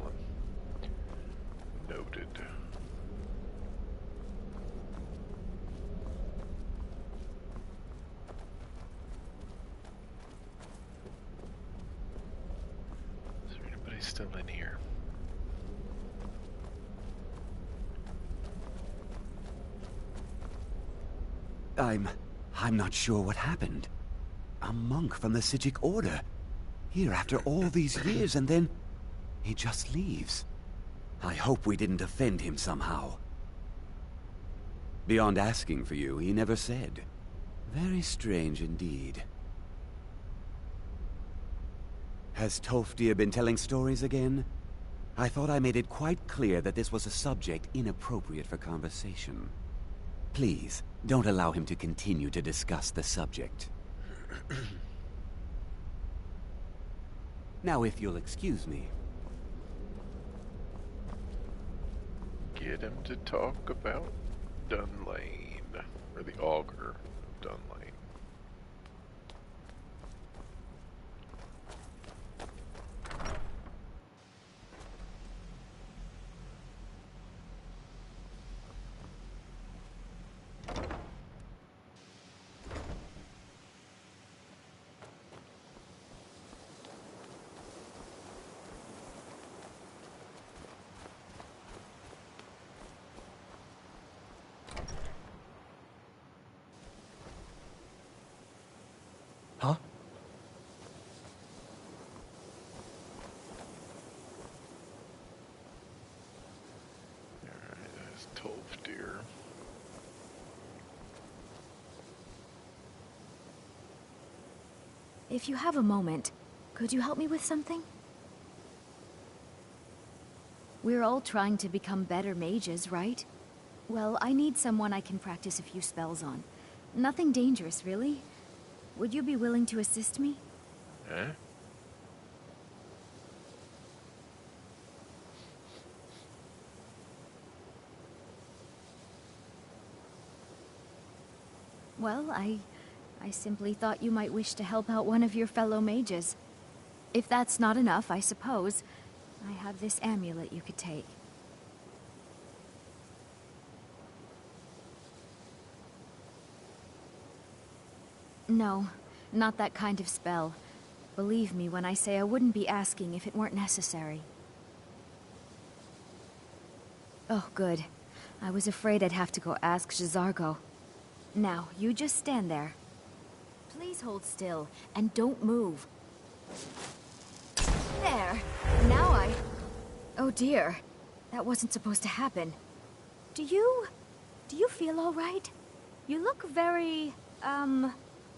Noted. Is there anybody still in here? I'm not sure what happened. A monk from the Psijic Order. Here after all these years, and then he just leaves. I hope we didn't offend him somehow. Beyond asking for you, he never said. Very strange indeed. Has Toftir been telling stories again? I thought I made it quite clear that this was a subject inappropriate for conversation. Please, don't allow him to continue to discuss the subject. Now, if you'll excuse me. Get him to talk about Dunlane. Or the auger of Dunlane. Huh? Alright, that's Tolfdir. If you have a moment, could you help me with something? We're all trying to become better mages, right? Well, I need someone I can practice a few spells on. Nothing dangerous, really. Would you be willing to assist me? Eh? Well, I simply thought you might wish to help out one of your fellow mages. If that's not enough, I suppose, I have this amulet you could take. No, not that kind of spell. Believe me when I say I wouldn't be asking if it weren't necessary. Oh, good. I was afraid I'd have to go ask J'zargo. Now, you just stand there. Please hold still, and don't move. There! Now Oh dear. That wasn't supposed to happen. Do you feel all right? You look very,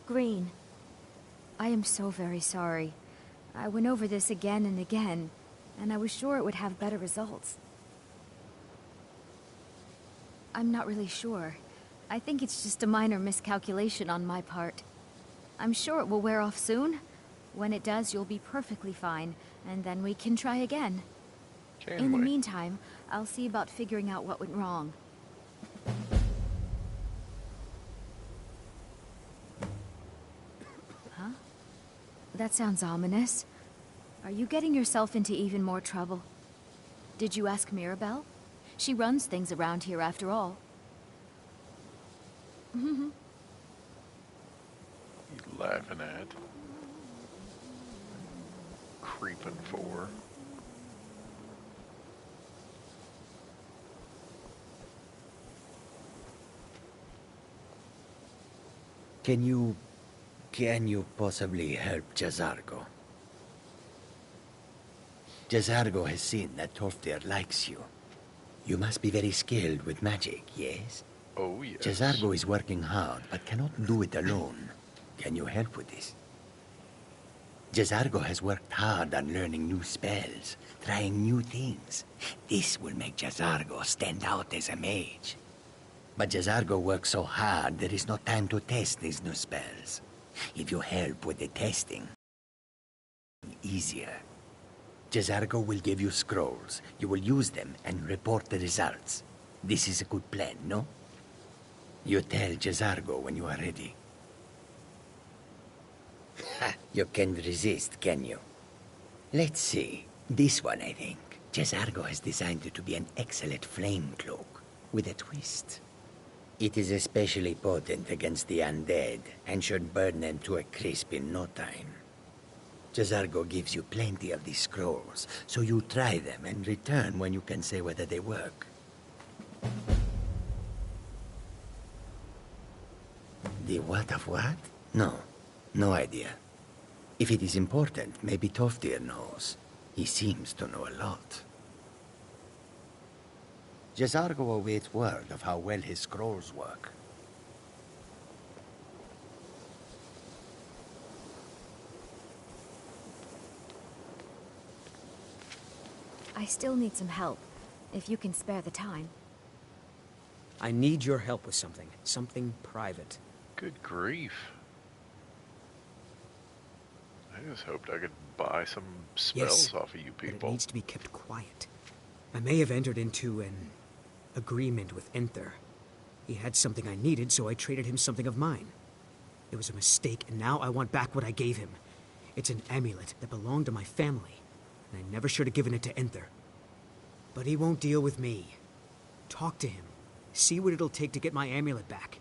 green. I am so very sorry. I went over this again and again, and I was sure it would have better results. I'm not really sure. I think it's just a minor miscalculation on my part. I'm sure it will wear off soon. When it does, you'll be perfectly fine, and then we can try again. In the meantime, I'll see about figuring out what went wrong. Huh? That sounds ominous. Are you getting yourself into even more trouble? Did you ask Mirabelle? She runs things around here after all. You laughing at? Creeping for? Can you possibly help J'zargo? J'zargo has seen that Tolfdir likes you. You must be very skilled with magic, yes? Oh, yes. J'zargo is working hard, but cannot do it alone. Can you help with this? J'zargo has worked hard on learning new spells, trying new things. This will make J'zargo stand out as a mage. But J'zargo works so hard, there is no time to test these new spells. If you help with the testing, easier. J'zargo will give you scrolls. You will use them and report the results. This is a good plan, no? You tell J'zargo when you are ready. Ha! You can't resist, can you? Let's see. This one, I think. J'zargo has designed it to be an excellent flame cloak, with a twist. It is especially potent against the undead, and should burn them to a crisp in no time. J'zargo gives you plenty of these scrolls, so you try them and return when you can say whether they work. The what of what? No idea. If it is important, maybe Tolfdir knows. He seems to know a lot. J'zargo awaits word of how well his scrolls work. I still need some help, if you can spare the time. I need your help with something. Something private. Good grief. I just hoped I could buy some spells off of you people. But it needs to be kept quiet. I may have entered into an agreement with Enther. He had something I needed, so I traded him something of mine. It was a mistake, and now I want back what I gave him. It's an amulet that belonged to my family, and I never should have given it to Enther. But he won't deal with me. Talk to him. See what it'll take to get my amulet back.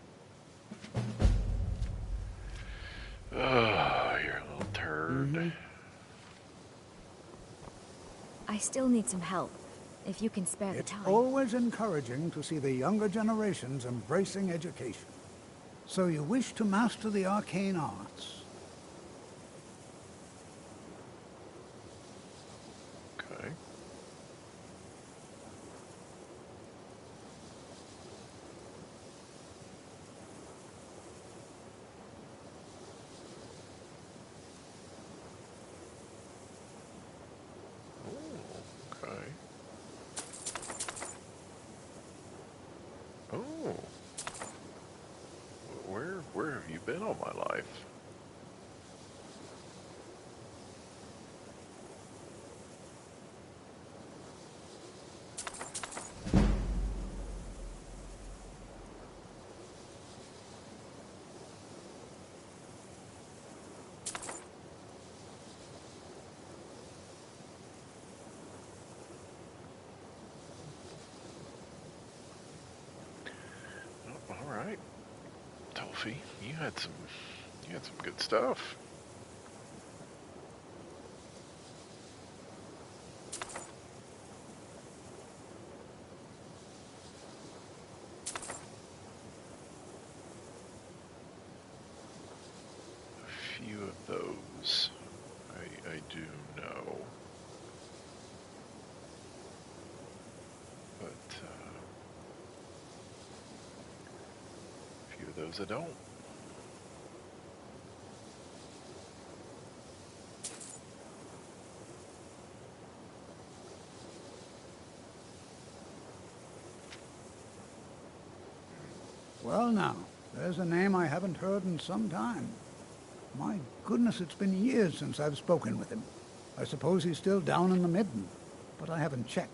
Oh, you're a little turd. I still need some help, if you can spare the It's time. always encouraging to see the younger generations embracing education. So you wish to master the arcane arts? Okay. Oh, okay. Oh. Where have you been all my life? Oh, all right. Tofi, you had some good stuff. A few of those I do know. But a few of those I don't. Well now, there's a name I haven't heard in some time. My goodness, it's been years since I've spoken with him. I suppose he's still down in the Midden, but I haven't checked.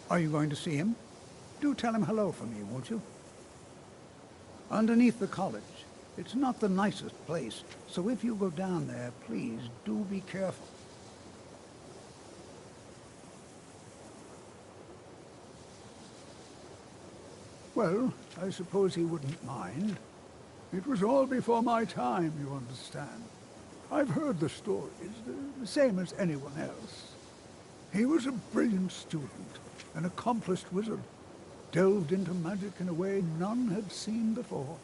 Are you going to see him? Do tell him hello for me, won't you? Underneath the college. It's not the nicest place, so if you go down there, please do be careful. Well, I suppose he wouldn't mind. It was all before my time, you understand. I've heard the stories, the same as anyone else. He was a brilliant student, an accomplished wizard, delved into magic in a way none had seen before.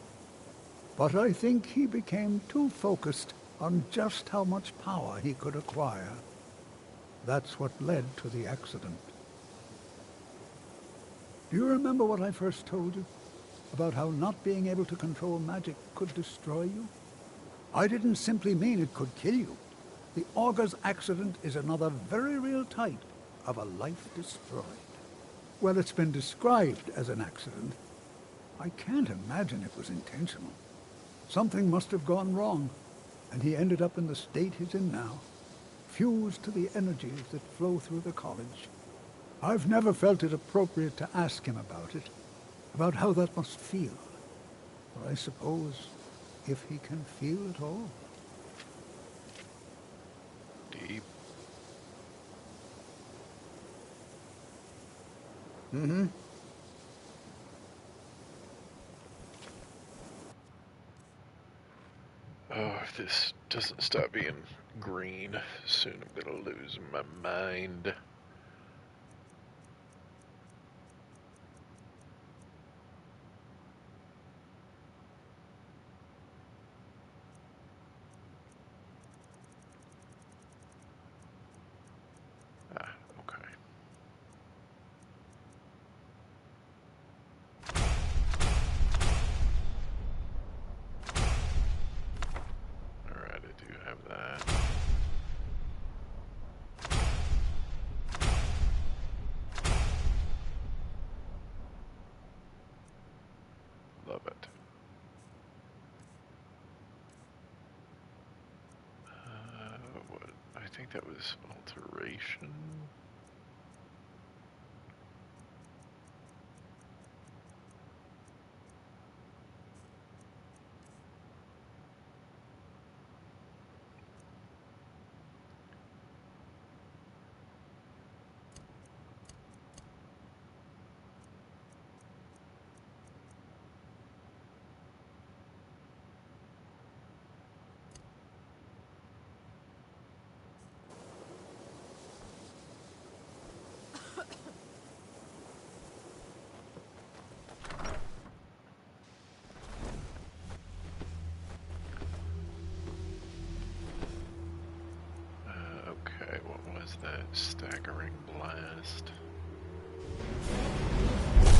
But I think he became too focused on just how much power he could acquire. That's what led to the accident. Do you remember what I first told you? About how not being able to control magic could destroy you? I didn't simply mean it could kill you. The Augur's accident is another very real type of a life destroyed. Well, it's been described as an accident. I can't imagine it was intentional. Something must have gone wrong, and he ended up in the state he's in now, fused to the energies that flow through the college. I've never felt it appropriate to ask him about how that must feel. Or I suppose, if he can feel at all. Deep. Mm-hmm. Oh, if this doesn't stop being green, soon I'm gonna lose my mind. Ah, okay. Alright, I do have that. Love it. What? I think that was alteration. that staggering blast.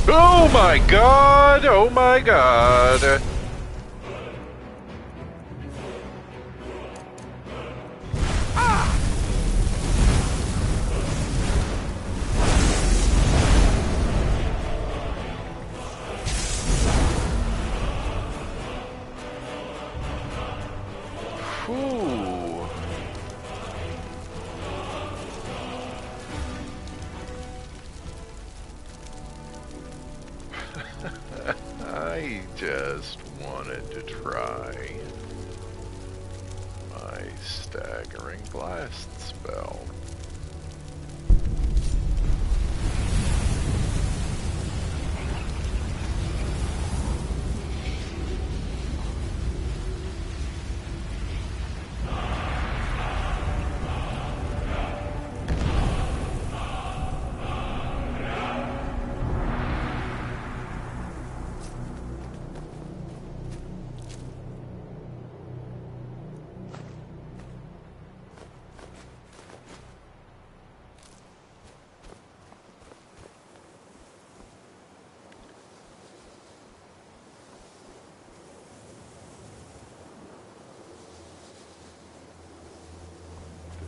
Oh my god! Oh my god! Ooh. I just wanted to try my staggering blast spell.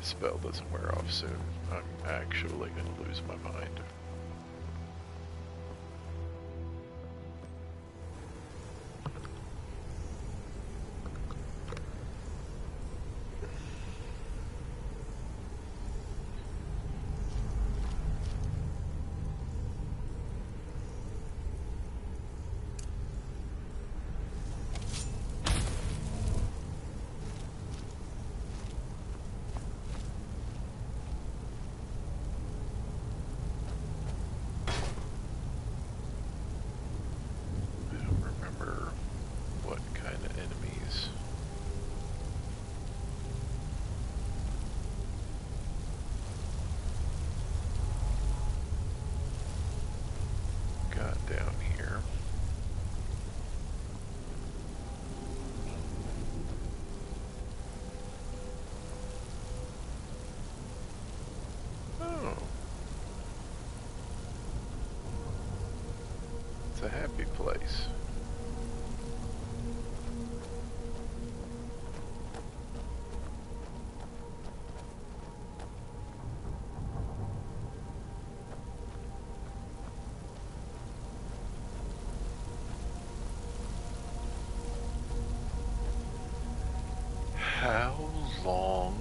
This spell doesn't wear off soon. I'm actually gonna lose my mind. Down here. Oh. It's a happy place. How long?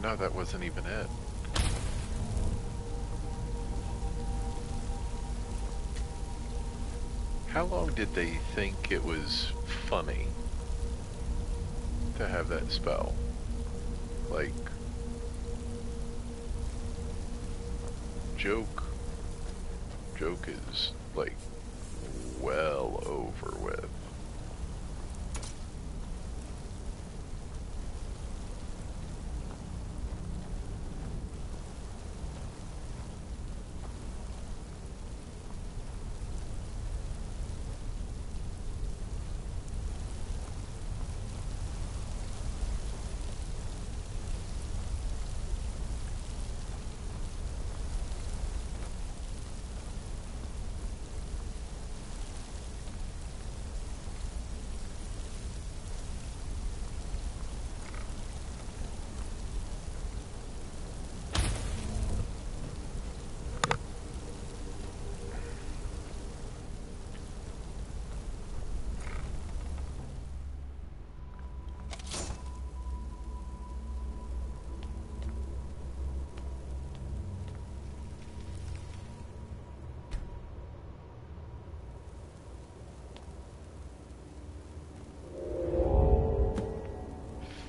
No, that wasn't even it. How long did they think it was funny to have that spell? Like, joke is like well over with.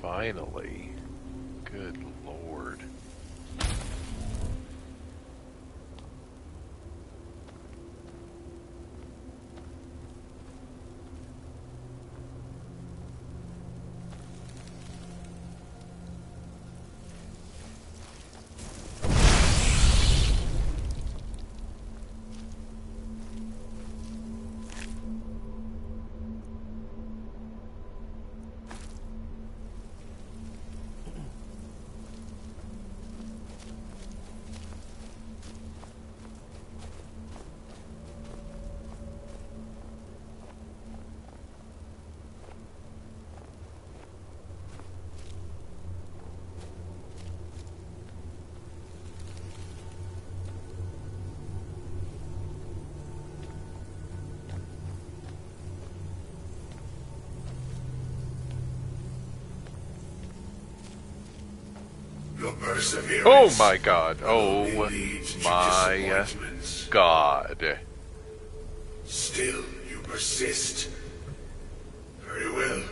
Finally. Good lord. Your perseverance. Oh my god. Oh only leads to my disappointments. god. Still, you persist. Very well.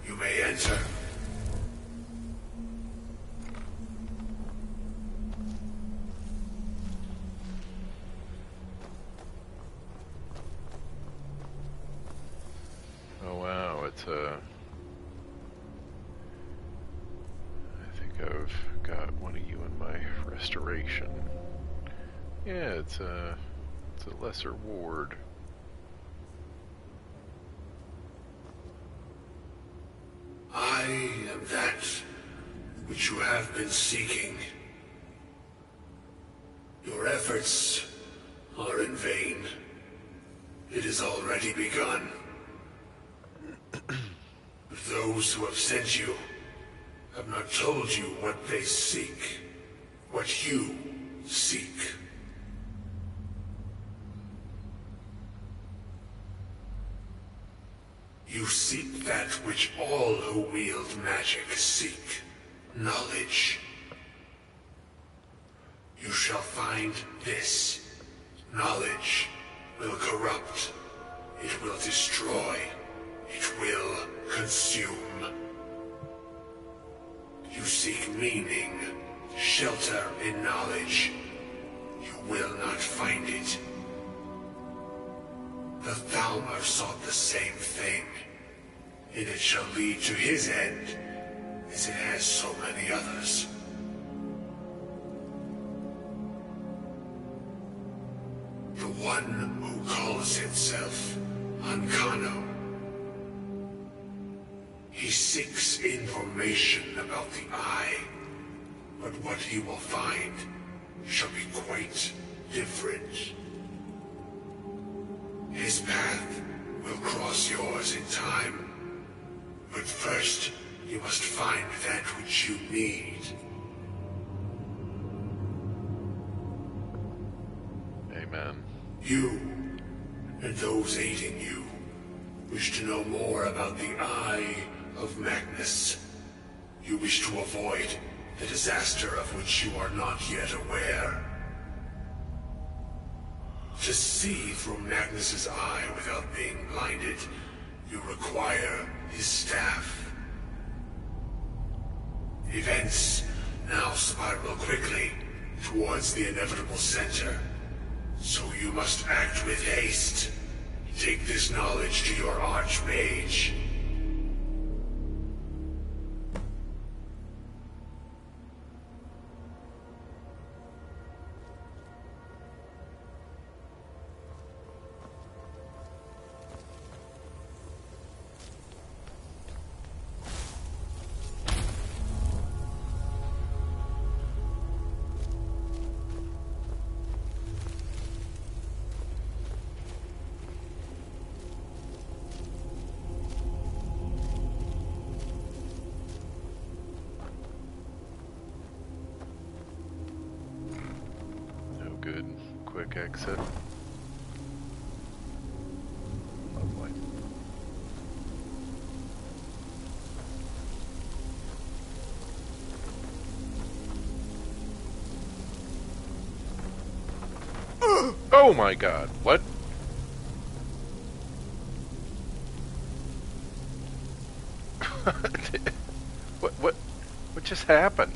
You may enter. Oh wow, it's a... I think I've got one of you in my restoration. Yeah, it's a lesser ward. I am that which you have been seeking. Your efforts are in vain. It has already begun. Those who have sent you have not told you what they seek, what you seek. You seek that which all who wield magic seek, knowledge. You shall find this. Knowledge will corrupt. It will destroy. It will consume. You seek meaning, shelter in knowledge. You will not find it. The Thalmor sought the same thing, and it shall lead to his end, as it has so many others. The one who calls himself Ancano. He seeks information about the Eye, but what he will find shall be quite different. His path will cross yours in time, but first you must find that which you need. Amen. You, and those aiding you, wish to know more about the Eye of Magnus. You wish to avoid the disaster of which you are not yet aware. To see through Magnus's eye without being blinded, you require his staff. Events now spiral quickly towards the inevitable center, so you must act with haste. Take this knowledge to your Archmage. Good. Quick exit. Lovely. Oh my god, what? What just happened?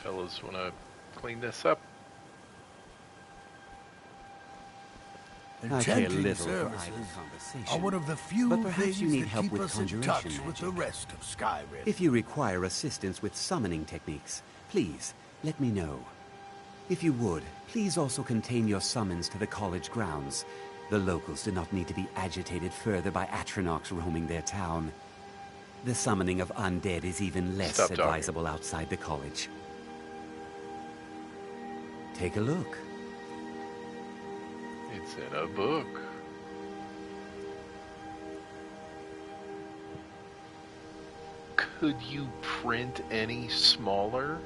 fellas want to clean this up? I care Enchanting little for services idle are conversation, one of the few but perhaps things you need that help keep with us in conjuration touch with the magic. rest of Skyrim. If you require assistance with summoning techniques, please let me know. If you would, please also contain your summons to the college grounds. The locals do not need to be agitated further by Atronachs roaming their town. The summoning of undead is even less Stop talking. advisable outside the college. Take a look. It's in a book. Could you print any smaller?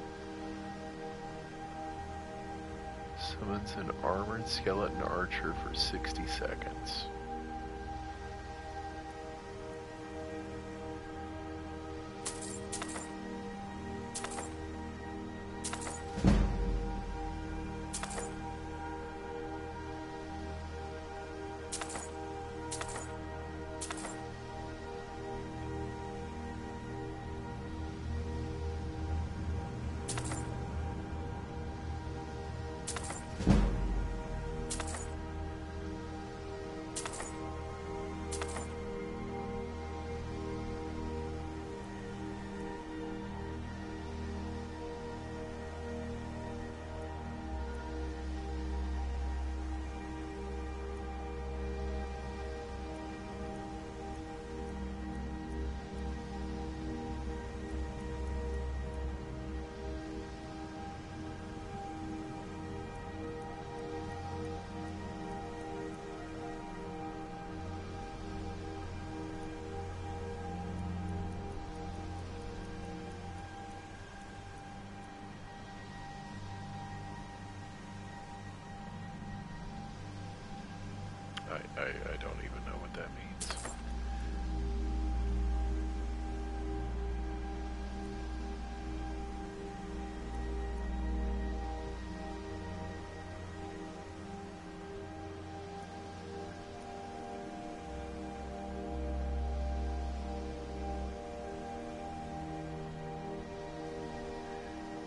Summons an armored skeleton archer for 60 seconds. I don't even know what that means.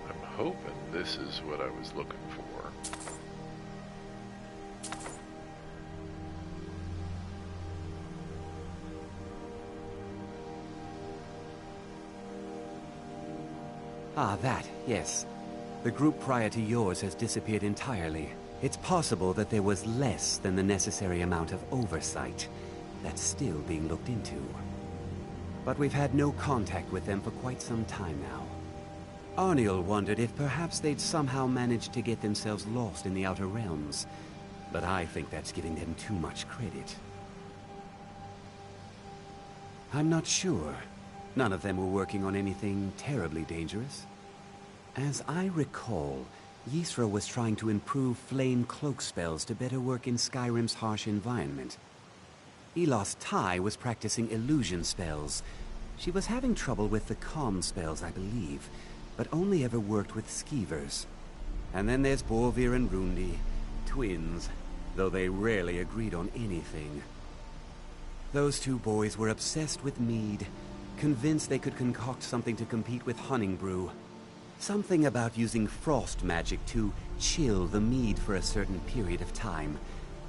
I'm hoping this is what I was looking for. Ah, that, yes. The group prior to yours has disappeared entirely. It's possible that there was less than the necessary amount of oversight. That's still being looked into. But we've had no contact with them for quite some time now. Arniel wondered if perhaps they'd somehow managed to get themselves lost in the Outer Realms. But I think that's giving them too much credit. I'm not sure. None of them were working on anything terribly dangerous. As I recall, Ysra was trying to improve flame cloak spells to better work in Skyrim's harsh environment. Elos Tai was practicing illusion spells. She was having trouble with the calm spells, I believe, but only ever worked with skeevers. And then there's Borvir and Rundi, twins, though they rarely agreed on anything. Those two boys were obsessed with mead, convinced they could concoct something to compete with Honningbrew. Something about using frost magic to chill the mead for a certain period of time.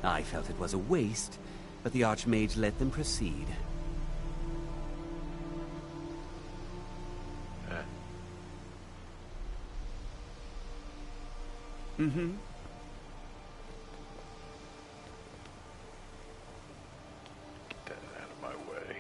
I felt it was a waste, but the Archmage let them proceed. Mm-hmm. Get that out of my way.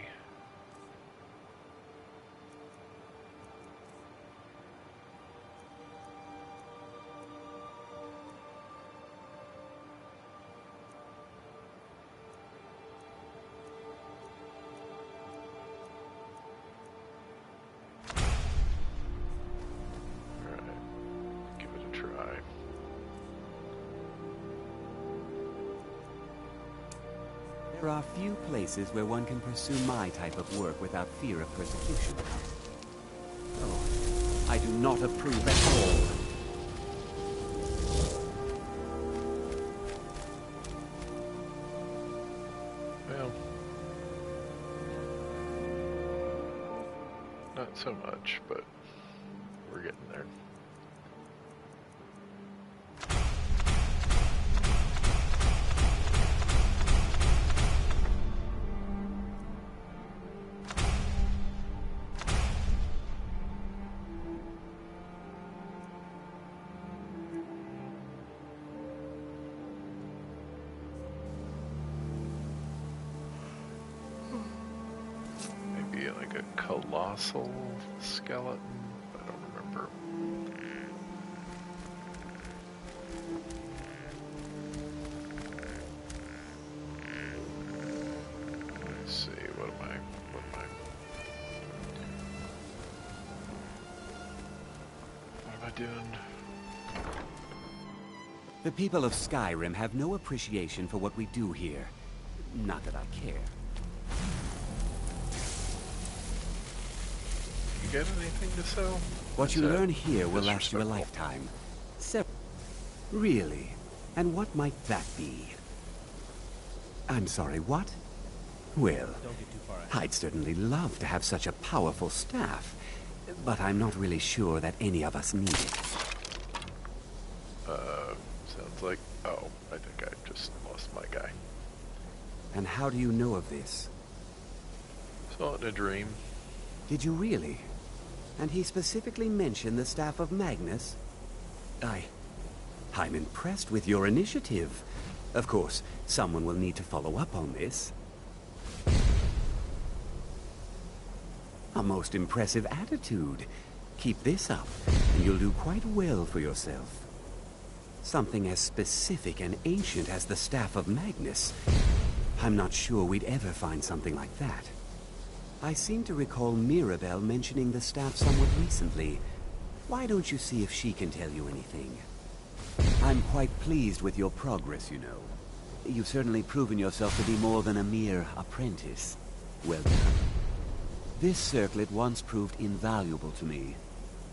There are few places where one can pursue my type of work without fear of persecution. Oh, I do not approve at all. Well, not so much, but we're getting there. colossal skeleton? I don't remember. Let's see, what am I doing? The people of Skyrim have no appreciation for what we do here. Not that I care. You got anything to sell? What you learn here will last you a lifetime. Really? And what might that be? I'm sorry, what? Well, I'd certainly love to have such a powerful staff, but I'm not really sure that any of us need it. Sounds like... Oh, I think I just lost my guy. And how do you know of this? Saw it in a dream. Did you really? And he specifically mentioned the staff of Magnus? I'm impressed with your initiative. Of course, someone will need to follow up on this. A most impressive attitude. Keep this up, and you'll do quite well for yourself. Something as specific and ancient as the Staff of Magnus. I'm not sure we'd ever find something like that. I seem to recall Mirabelle mentioning the staff somewhat recently. Why don't you see if she can tell you anything? I'm quite pleased with your progress, you know. You've certainly proven yourself to be more than a mere apprentice. Well done. This circlet once proved invaluable to me.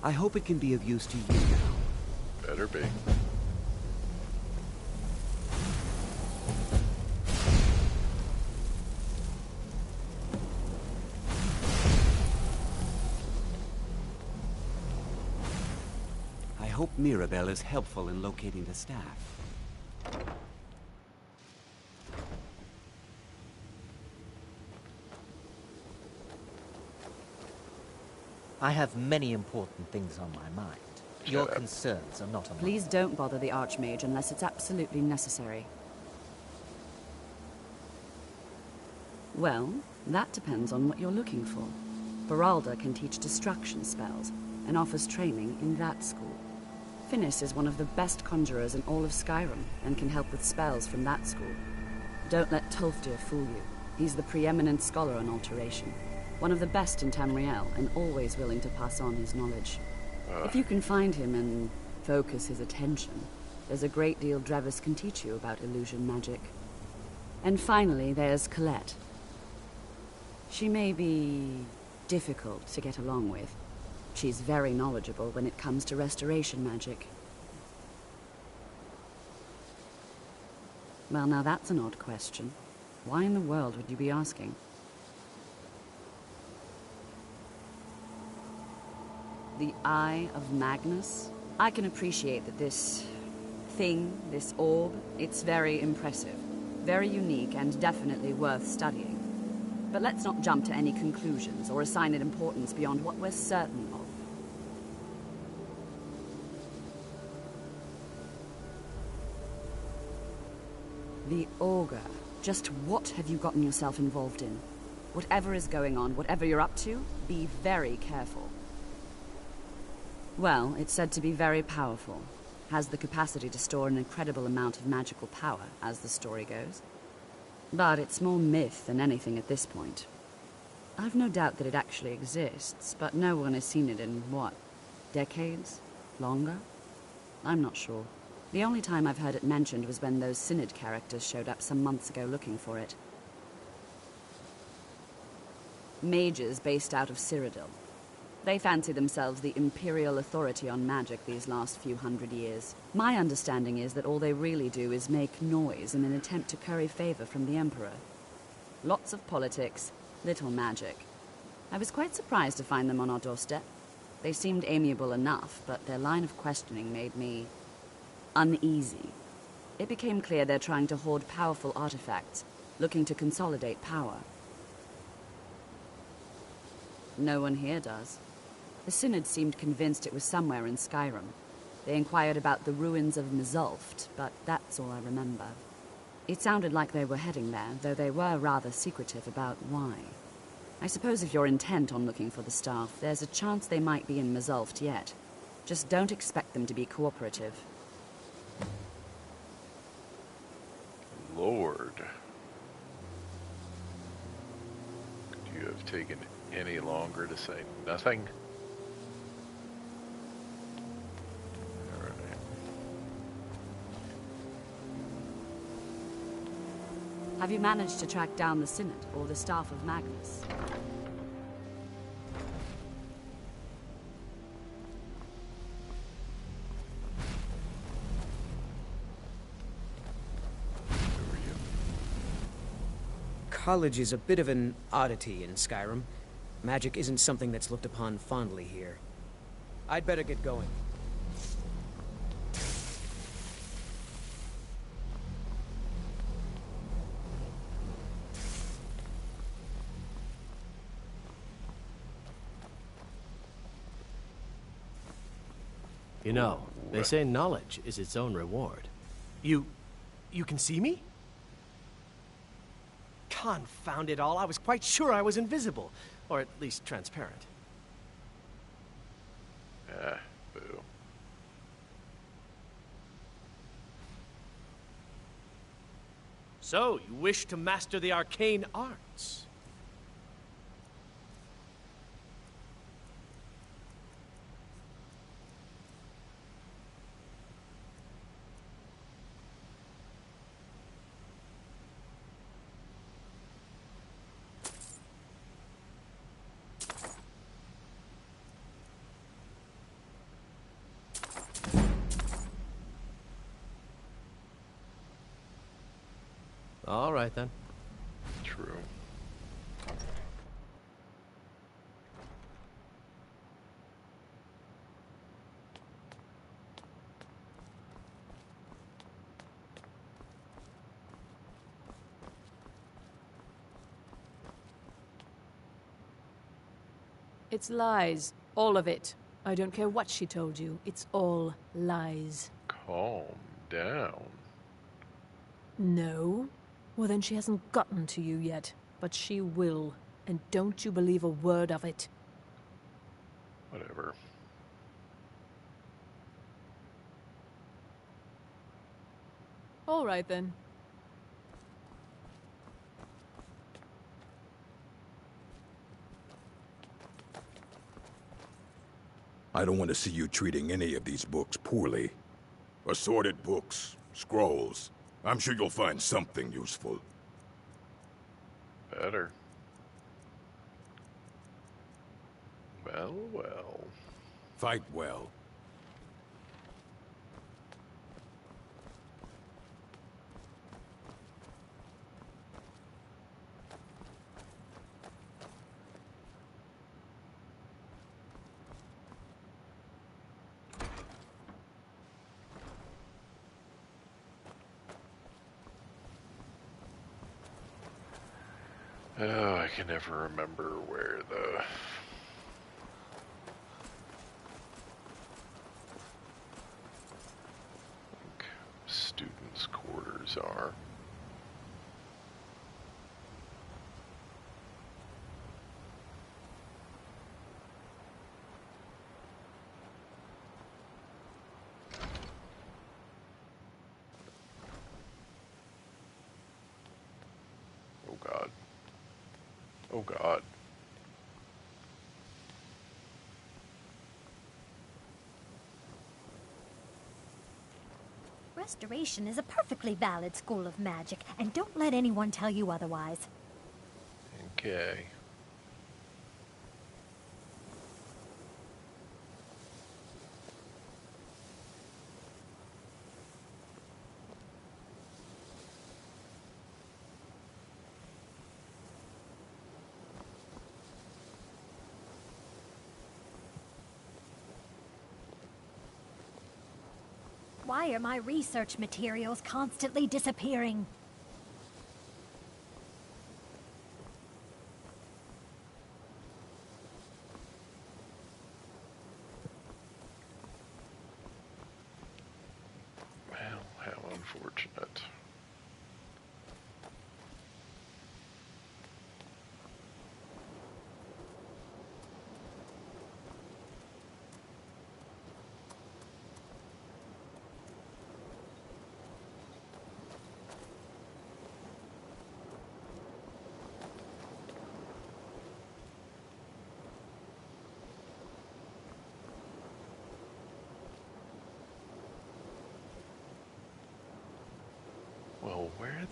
I hope it can be of use to you now. Better be. I hope Mirabelle is helpful in locating the staff. I have many important things on my mind. Your concerns are not on Please don't bother the Archmage unless it's absolutely necessary. Well, that depends on what you're looking for. Beralda can teach destruction spells and offers training in that school. Finis is one of the best conjurers in all of Skyrim and can help with spells from that school. Don't let Tolfdir fool you. He's the preeminent scholar on alteration. One of the best in Tamriel, and always willing to pass on his knowledge. If you can find him and focus his attention, there's a great deal Drevis can teach you about illusion magic. And finally, there's Colette. She may be difficult to get along with. She's very knowledgeable when it comes to restoration magic. Well, now that's an odd question. Why in the world would you be asking? The Eye of Magnus? I can appreciate that this thing, this orb, it's very impressive. Very unique and definitely worth studying. But let's not jump to any conclusions or assign it importance beyond what we're certain of. The Augur. Just what have you gotten yourself involved in? Whatever is going on, whatever you're up to, be very careful. Well, it's said to be very powerful. Has the capacity to store an incredible amount of magical power, as the story goes. But it's more myth than anything at this point. I've no doubt that it actually exists, but no one has seen it in, what, decades? Longer? I'm not sure. The only time I've heard it mentioned was when those Synod characters showed up some months ago looking for it. Mages based out of Cyrodiil. They fancy themselves the imperial authority on magic these last few hundred years. My understanding is that all they really do is make noise in an attempt to curry favor from the Emperor. Lots of politics, little magic. I was quite surprised to find them on our doorstep. They seemed amiable enough, but their line of questioning made me uneasy. It became clear they're trying to hoard powerful artifacts, looking to consolidate power. No one here does. The Synod seemed convinced it was somewhere in Skyrim. They inquired about the ruins of Mzulft, but that's all I remember. It sounded like they were heading there, though they were rather secretive about why. I suppose if you're intent on looking for the staff, there's a chance they might be in Mazulft yet. Just don't expect them to be cooperative. Lord. Could you have taken any longer to say nothing? Alright. Have you managed to track down the Synod or the staff of Magnus? College is a bit of an oddity in Skyrim. Magic isn't something that's looked upon fondly here. I'd better get going. You know, they say knowledge is its own reward. You can see me? Confound it all, I was quite sure I was invisible. Or at least transparent. Boo. So, you wish to master the arcane arts? All right, then. True. It's lies. All of it. I don't care what she told you. It's all lies. Calm down. No? Well, then she hasn't gotten to you yet. But she will. And don't you believe a word of it. Whatever. All right, then. I don't want to see you treating any of these books poorly. Assorted books, scrolls. I'm sure you'll find something useful. Better. Well, well. Fight well. Oh, I can never remember where the students' quarters are. Oh God. Oh God. Restoration is a perfectly valid school of magic, and don't let anyone tell you otherwise. Okay. Why are my research materials constantly disappearing? Well, how unfortunate.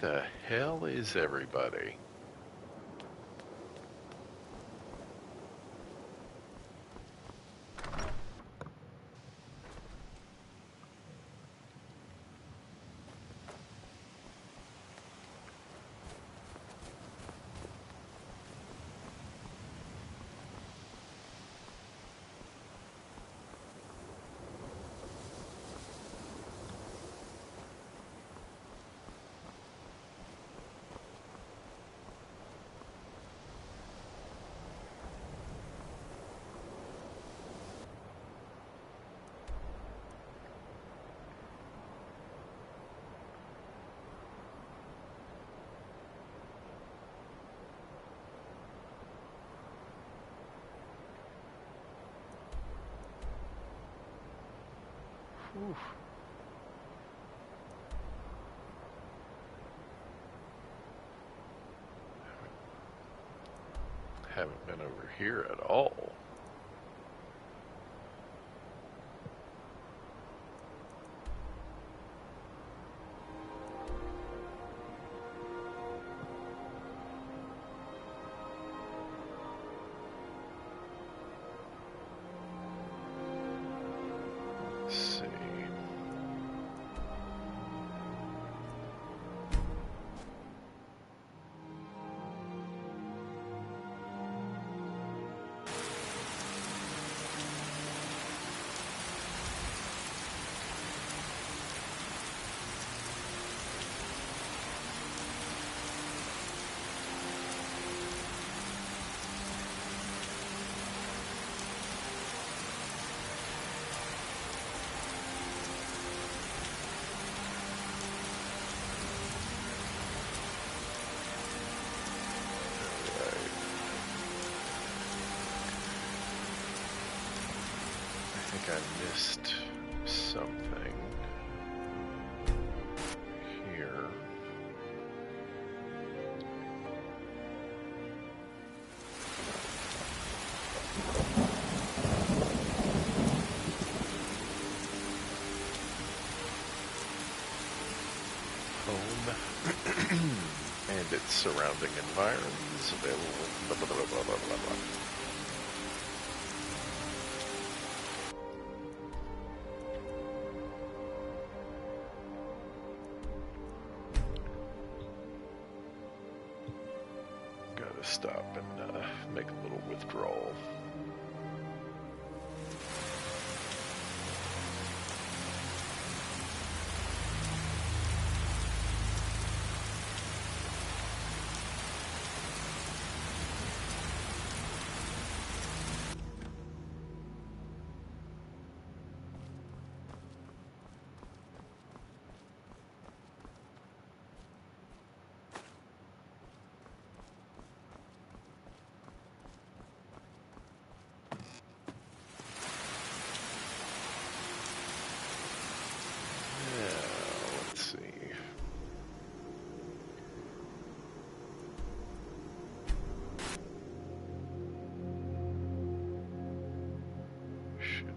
the hell is everybody? Oof. Haven't been over here at all. Let's see. I missed something here. Home and its surrounding environs available. Blah, blah, blah, blah, blah, blah, blah. Stop and make a little withdrawal.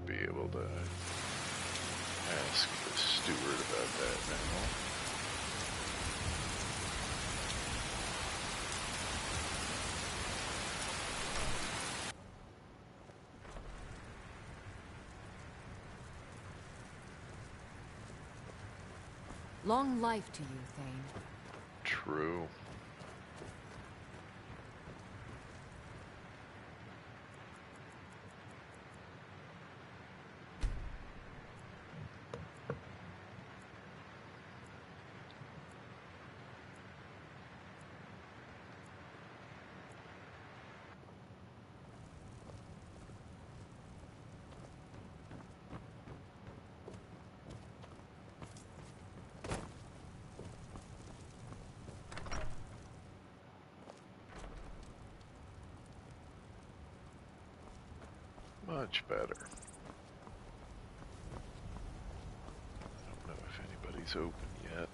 Be able to ask the steward about that now. Long life to you, Thane. True. Much better. I don't know if anybody's open yet.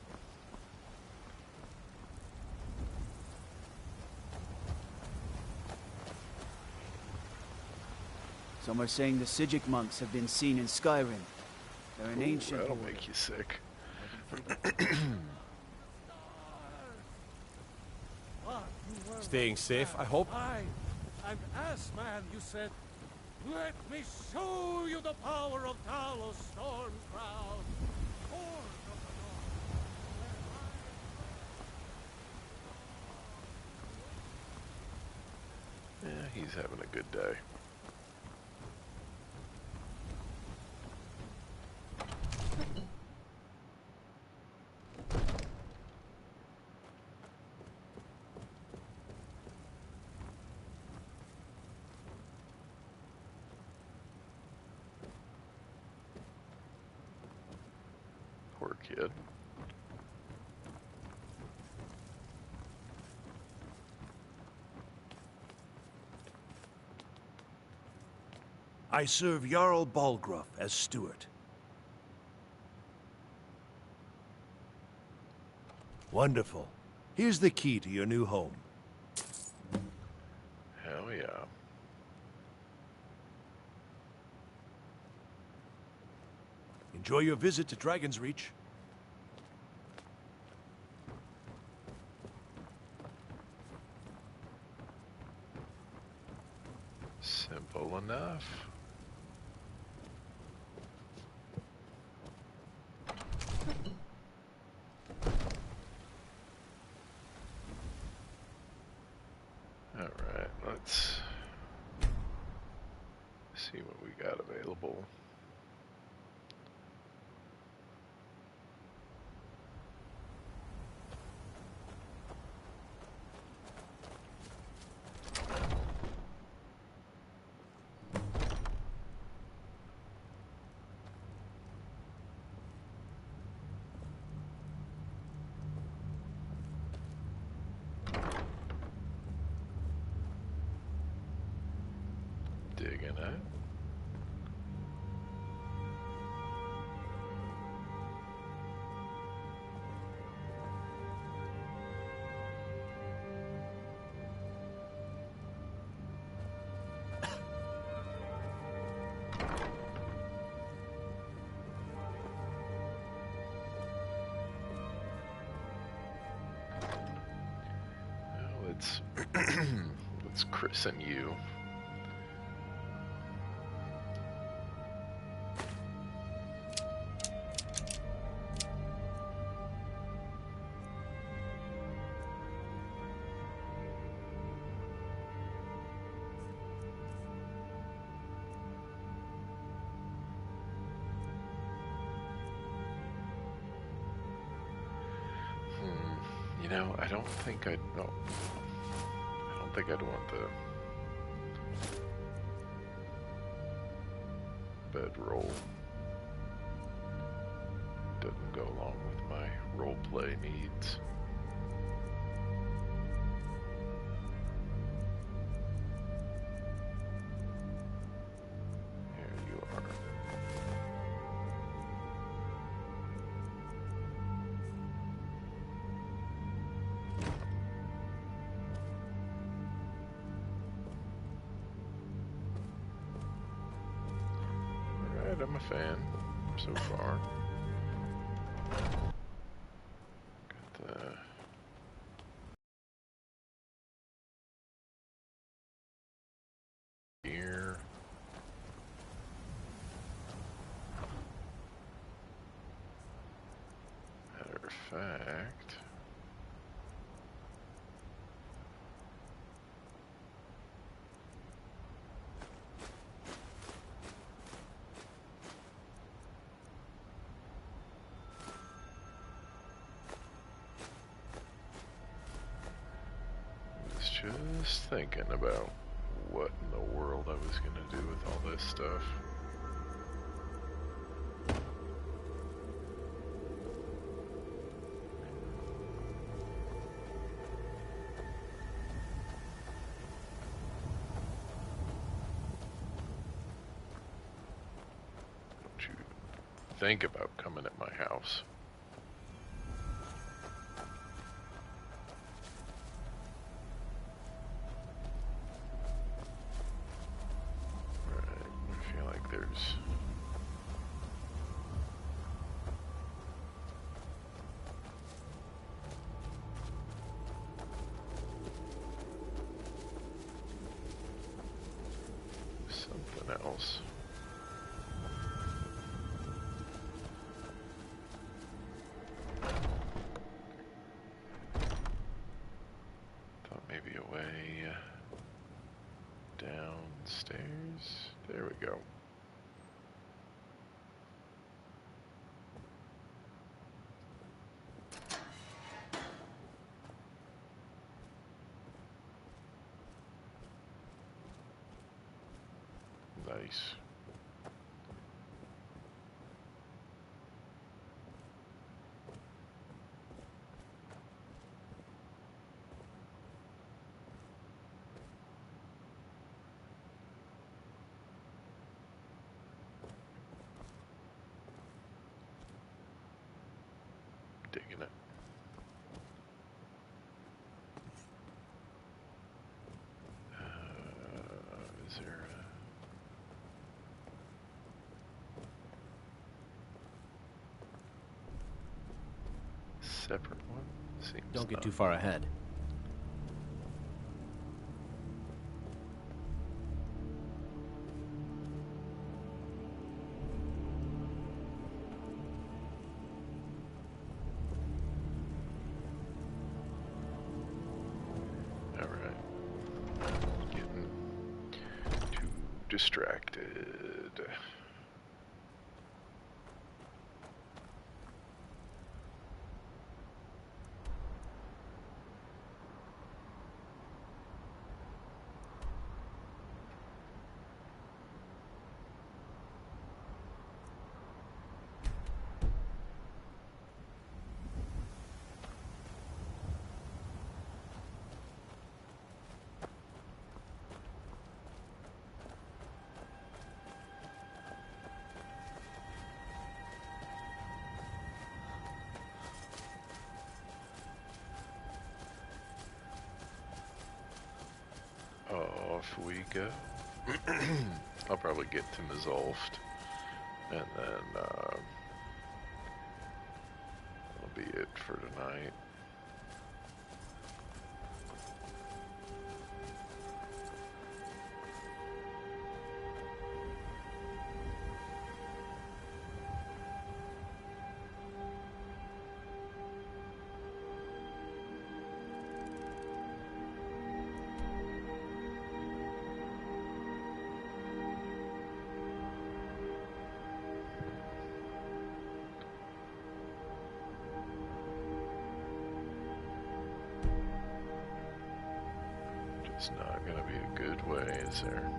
Some are saying the Sijic monks have been seen in Skyrim. They're an ancient That'll order. make you sick. Staying safe, I hope? I'm Ass-Man, you said. Let me show you the power of Talos Stormcloud. Yeah, he's having a good day. Poor kid. I serve Jarl Balgruuf as steward. Wonderful. Here's the key to your new home. Hell yeah. Enjoy your visit to Dragon's Reach. Simple enough. Alright, let's see what we got available. Digging it. Let's let's christen you. You know, I don't think I'd. No, I don't think I'd want the bedroll. Doesn't go along with my roleplay needs. Here you are. Alright, I'm a fan so far. Got the gear. Matter of fact, I was just thinking about what in the world I was gonna do with all this stuff. Don't you think about coming at my house. Right, I feel like there's Nice. Digging it. Is there a separate one? Seems Don't get not. too far ahead. Distracted. Off we go. I'll probably get to Mizolft, and then that'll be it for tonight. It's not gonna be a good way, is there?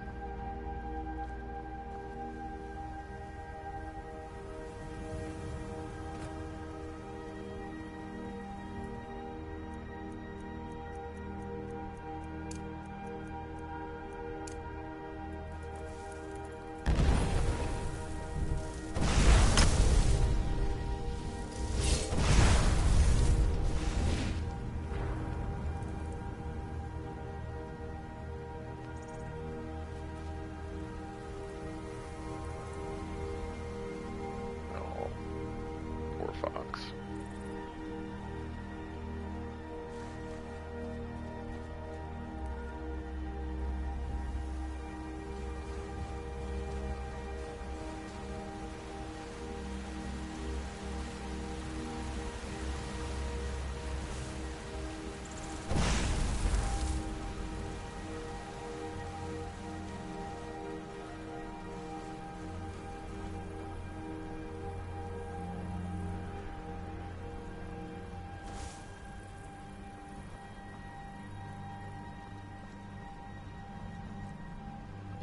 Fox.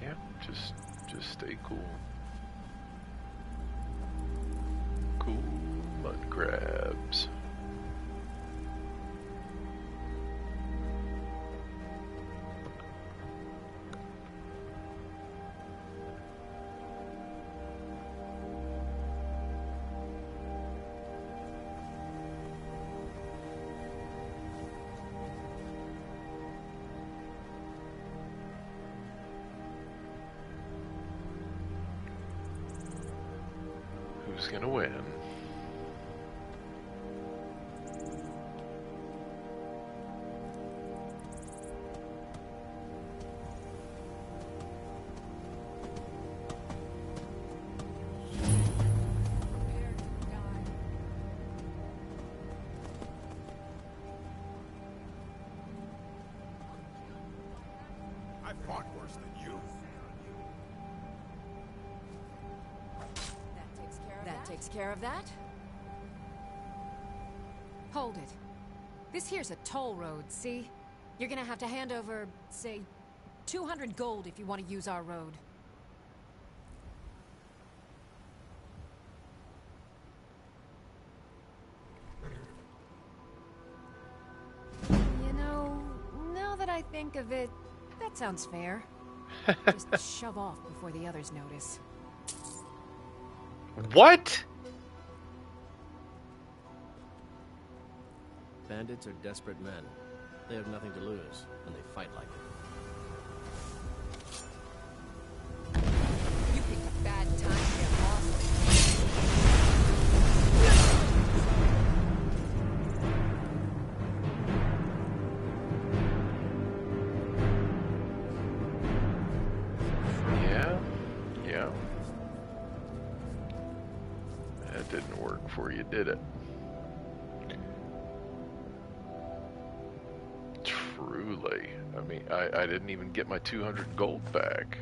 Yeah, just stay cool. Cool mud crabs. Who's gonna win? I fought worse than you. That takes care of that. Hold it. This here's a toll road, see? You're gonna have to hand over, say, 200 gold if you want to use our road. Think of it... That sounds fair. Just shove off before the others notice. What? Bandits are desperate men. They have nothing to lose, and they fight like it. You picked a bad time to get lost. Yeah. That didn't work for you, did it? Truly. I mean, I didn't even get my 200 gold back.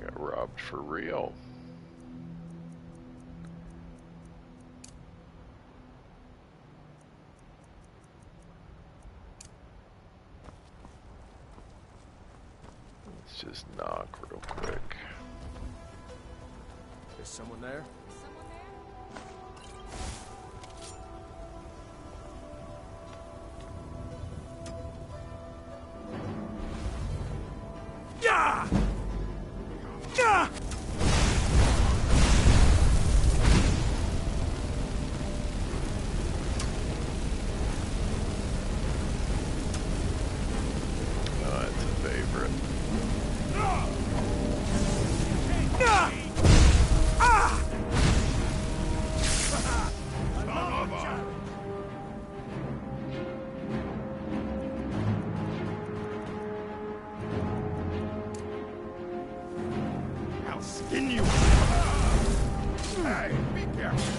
Got robbed for real. Let's just knock real quick. Is someone there? Yeah! Yeah! Oh, that's a favorite. I'll skin you! Hey, be careful!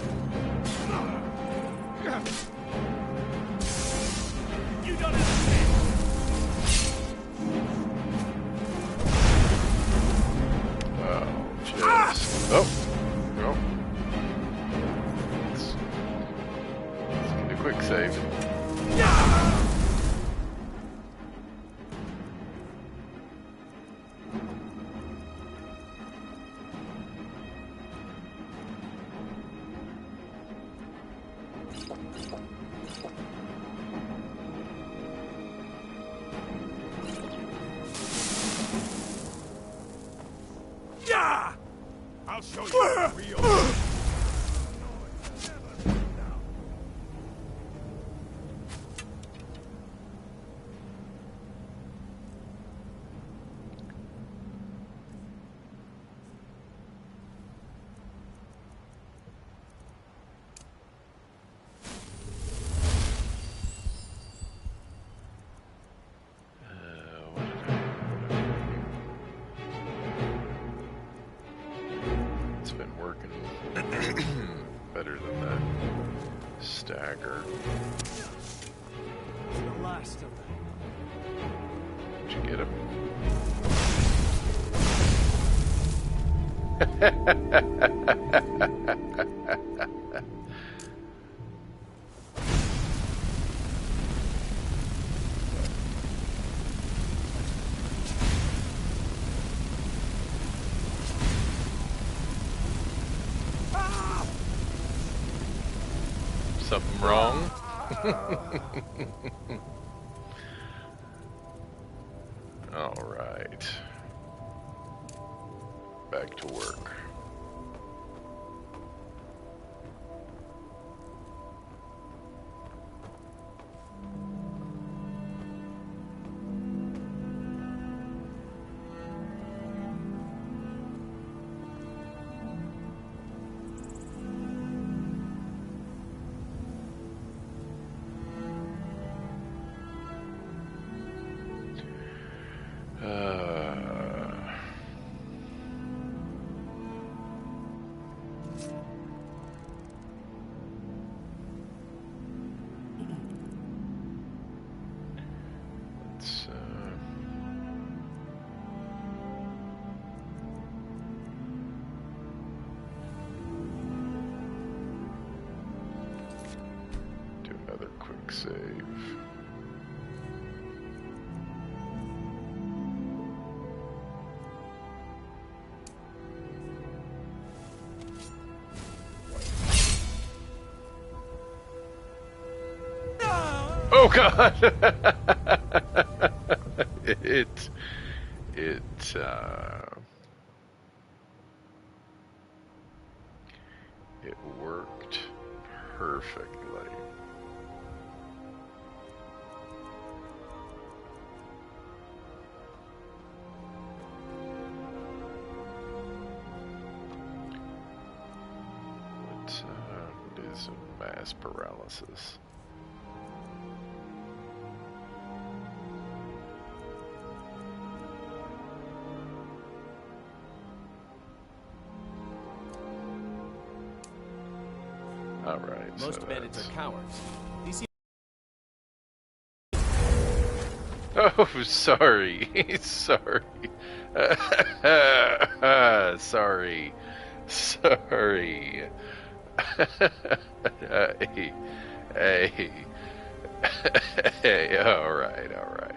You don't understand! Oh, just... Oh! No. Let's get a quick save. Yeah! I'll show you real. It's been working better than that stagger. The last of them. Did you get him? Something wrong? All right. Back to work. Let's do another quick save. Oh God! it it worked perfectly. What is mass paralysis? All right. Most so bandits are cowards. These seem Oh, sorry. Sorry. Sorry. Sorry. Hey. Hey. Hey. All right. All right.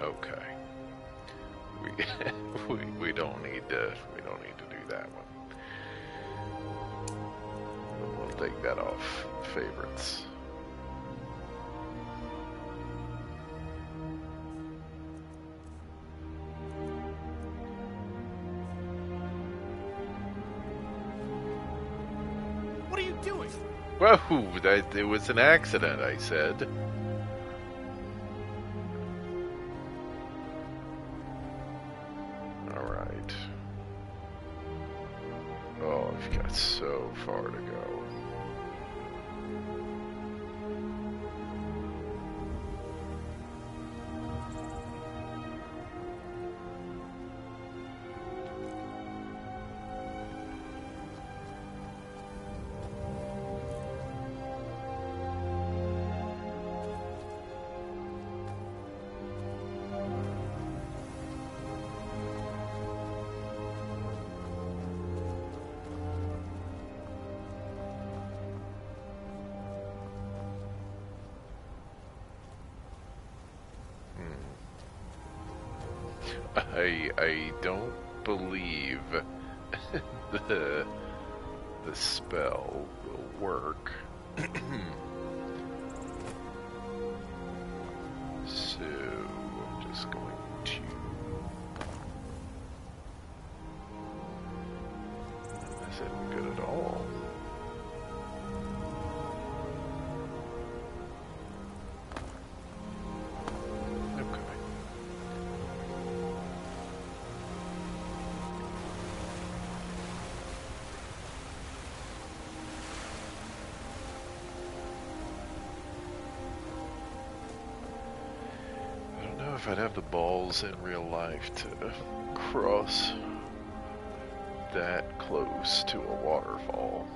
Okay. We don't need to do that one. We'll take that off favorites. What are you doing? Whoa, it was an accident, I said. Alright. Oh, I've got so far to go. I don't believe the spell will work. So I'm just going to this isn't good at all. If I'd have the balls in real life to cross that close to a waterfall.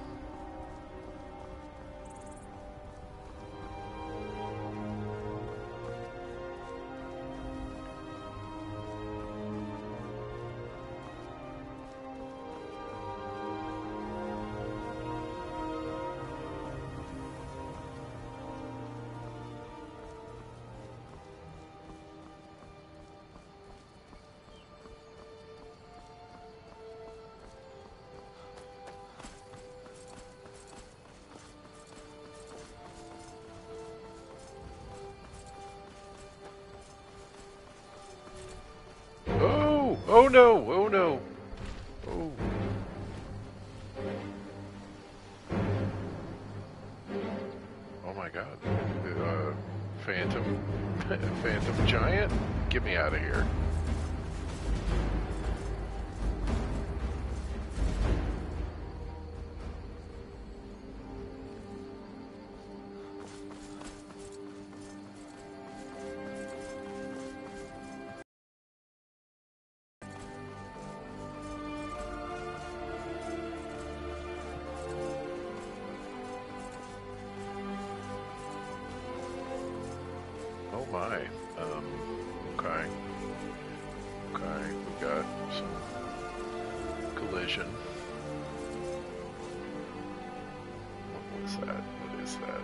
Oh no! Oh no! Oh. Oh my god. Phantom Giant? Get me out of here. Oh my. Okay. Okay, we got some collision. What was that? What is that?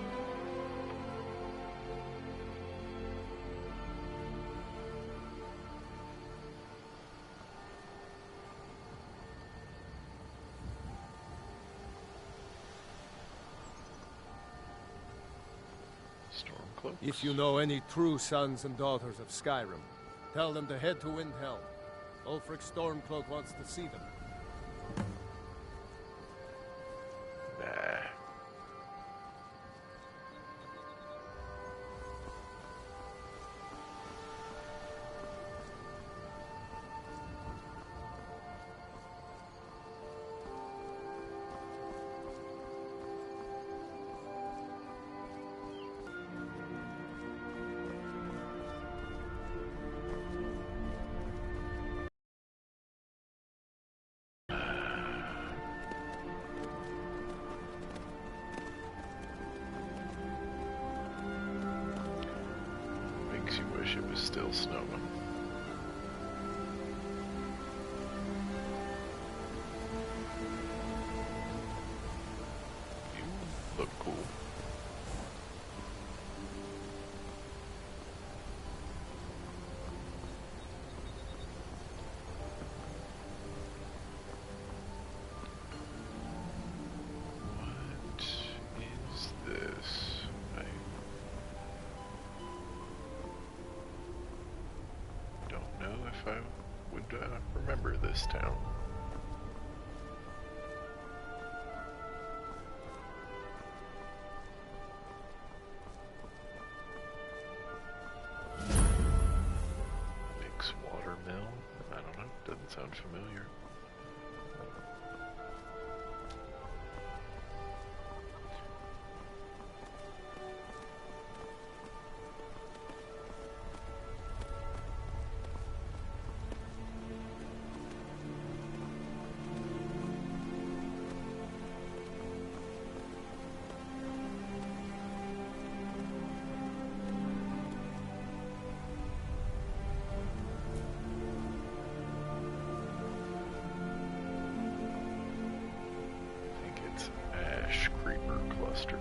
Stormcloaks? If you know any true sons and daughters of Skyrim, tell them to head to Windhelm. Ulfric Stormcloak wants to see them. Nah. Makes you wish it was still snowing. You look cool. What is this? Don't know if I would remember this town. Mix water mill? I don't know. Doesn't sound familiar.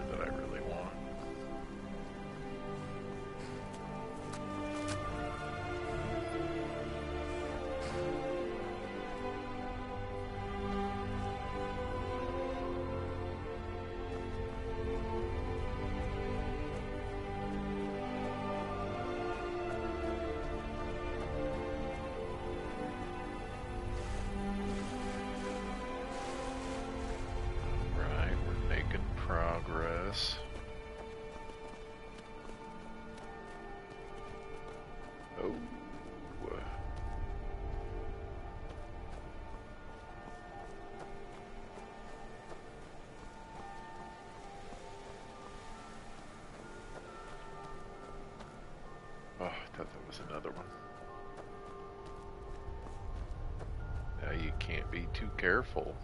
That I really want. Alright, we're making progress. Oh. Oh, I thought that was another one. Now you can't be too careful.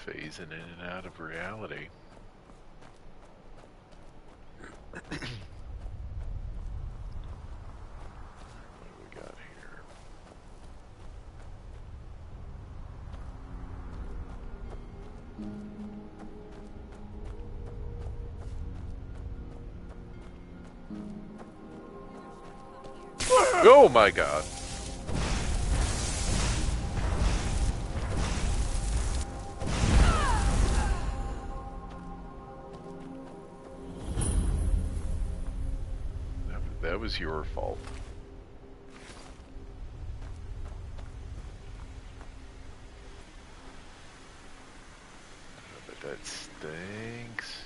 Phasing in and out of reality. What do we got here? Oh my god. That was your fault. But that stinks.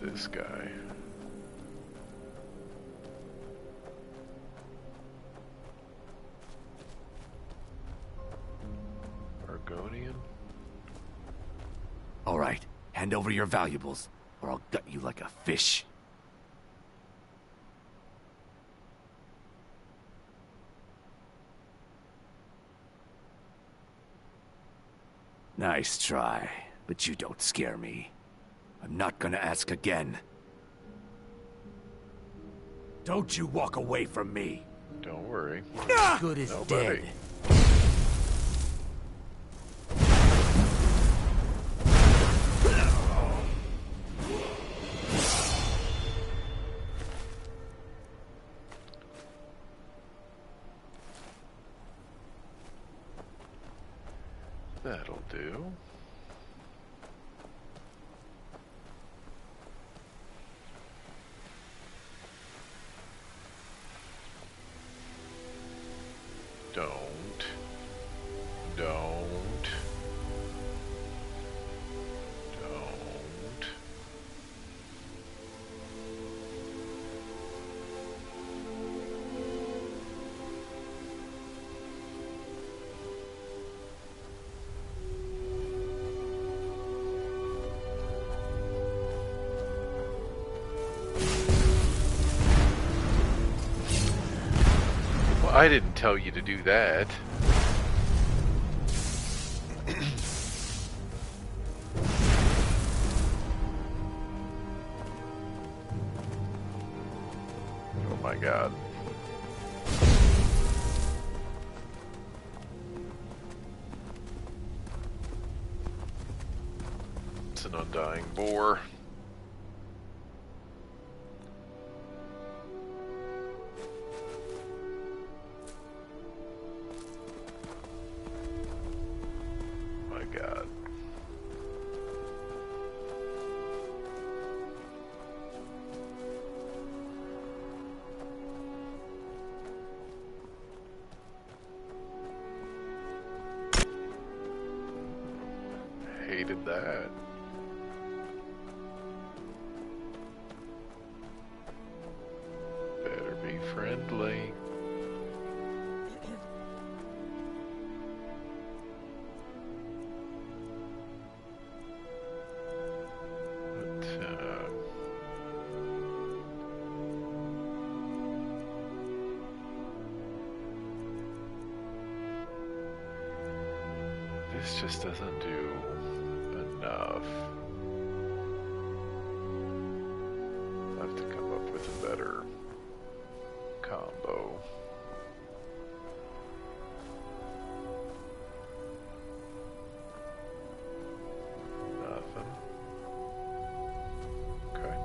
This guy. Argonian? All right, hand over your valuables, or I'll gut you like a fish. Nice try, but you don't scare me. I'm not gonna ask again. Don't you walk away from me. Don't worry. Good as Nobody. dead. That'll do. Don't. Don't. Don't. Well, I didn't tell you to do that. Oh my god. It's an undying boar. My god. Hated that. Better be friendly. But, this just doesn't do enough. I have to come up with a better combo. Nothing. Okay.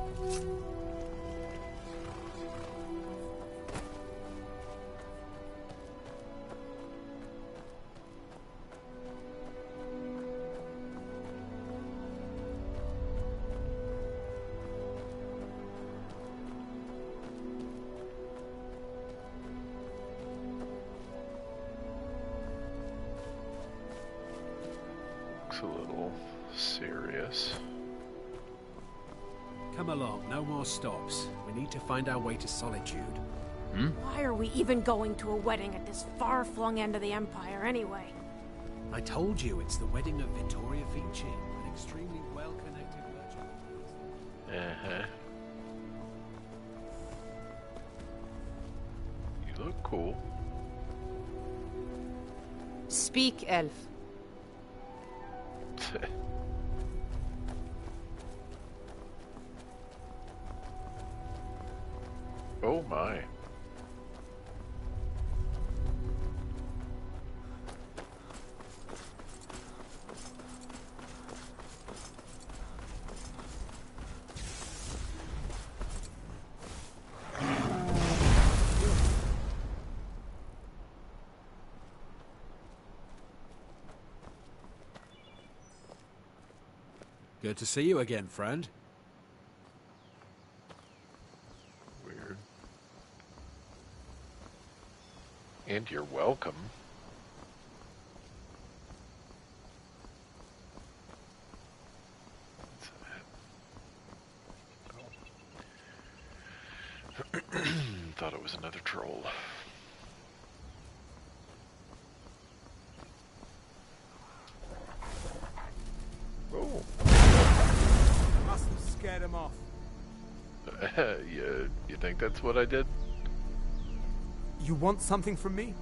Looks a little serious. Come along, no more stops. We need to find our way to Solitude. Why are we even going to a wedding at this far-flung end of the Empire, anyway? I told you, it's the wedding of Vittoria Vici, an extremely well-connected merchant. Uh-huh. You look cool. Speak, elf. Oh my. Good to see you again, friend. Weird. And you're welcome. Thought it was another troll. Oh. Must have scared him off. You think that's what I did? You want something from me?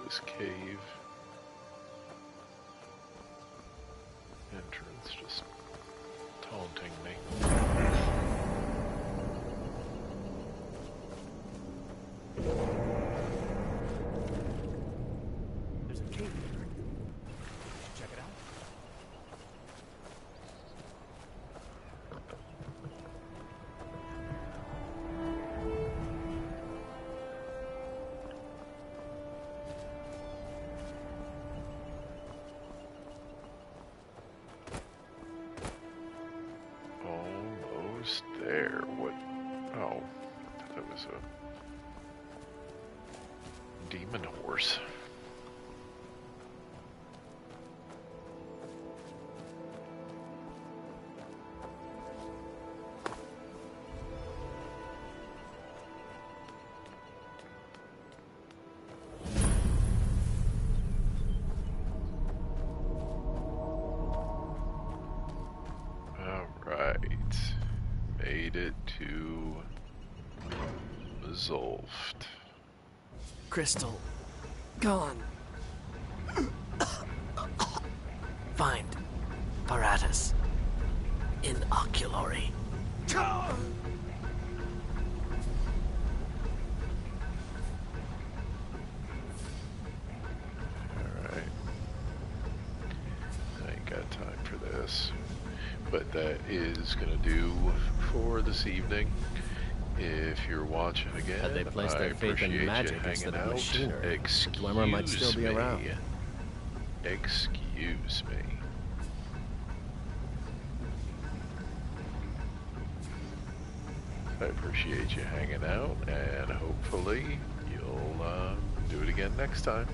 this cave entrance just taunting me? There's a cave here. Check it out. Almost there. What? Oh, that was a demon horse. Alright. Made it to Zolft. Crystal. Gone. Find Paratus. In Oculory. Alright. I ain't got time for this. But that is gonna do for this evening. If you're watching again, Had they placed I their faith in appreciate magic you hanging instead of out. machinery, Excuse the Dwemer might still be me. around. Excuse me. I appreciate you hanging out, and hopefully you'll do it again next time.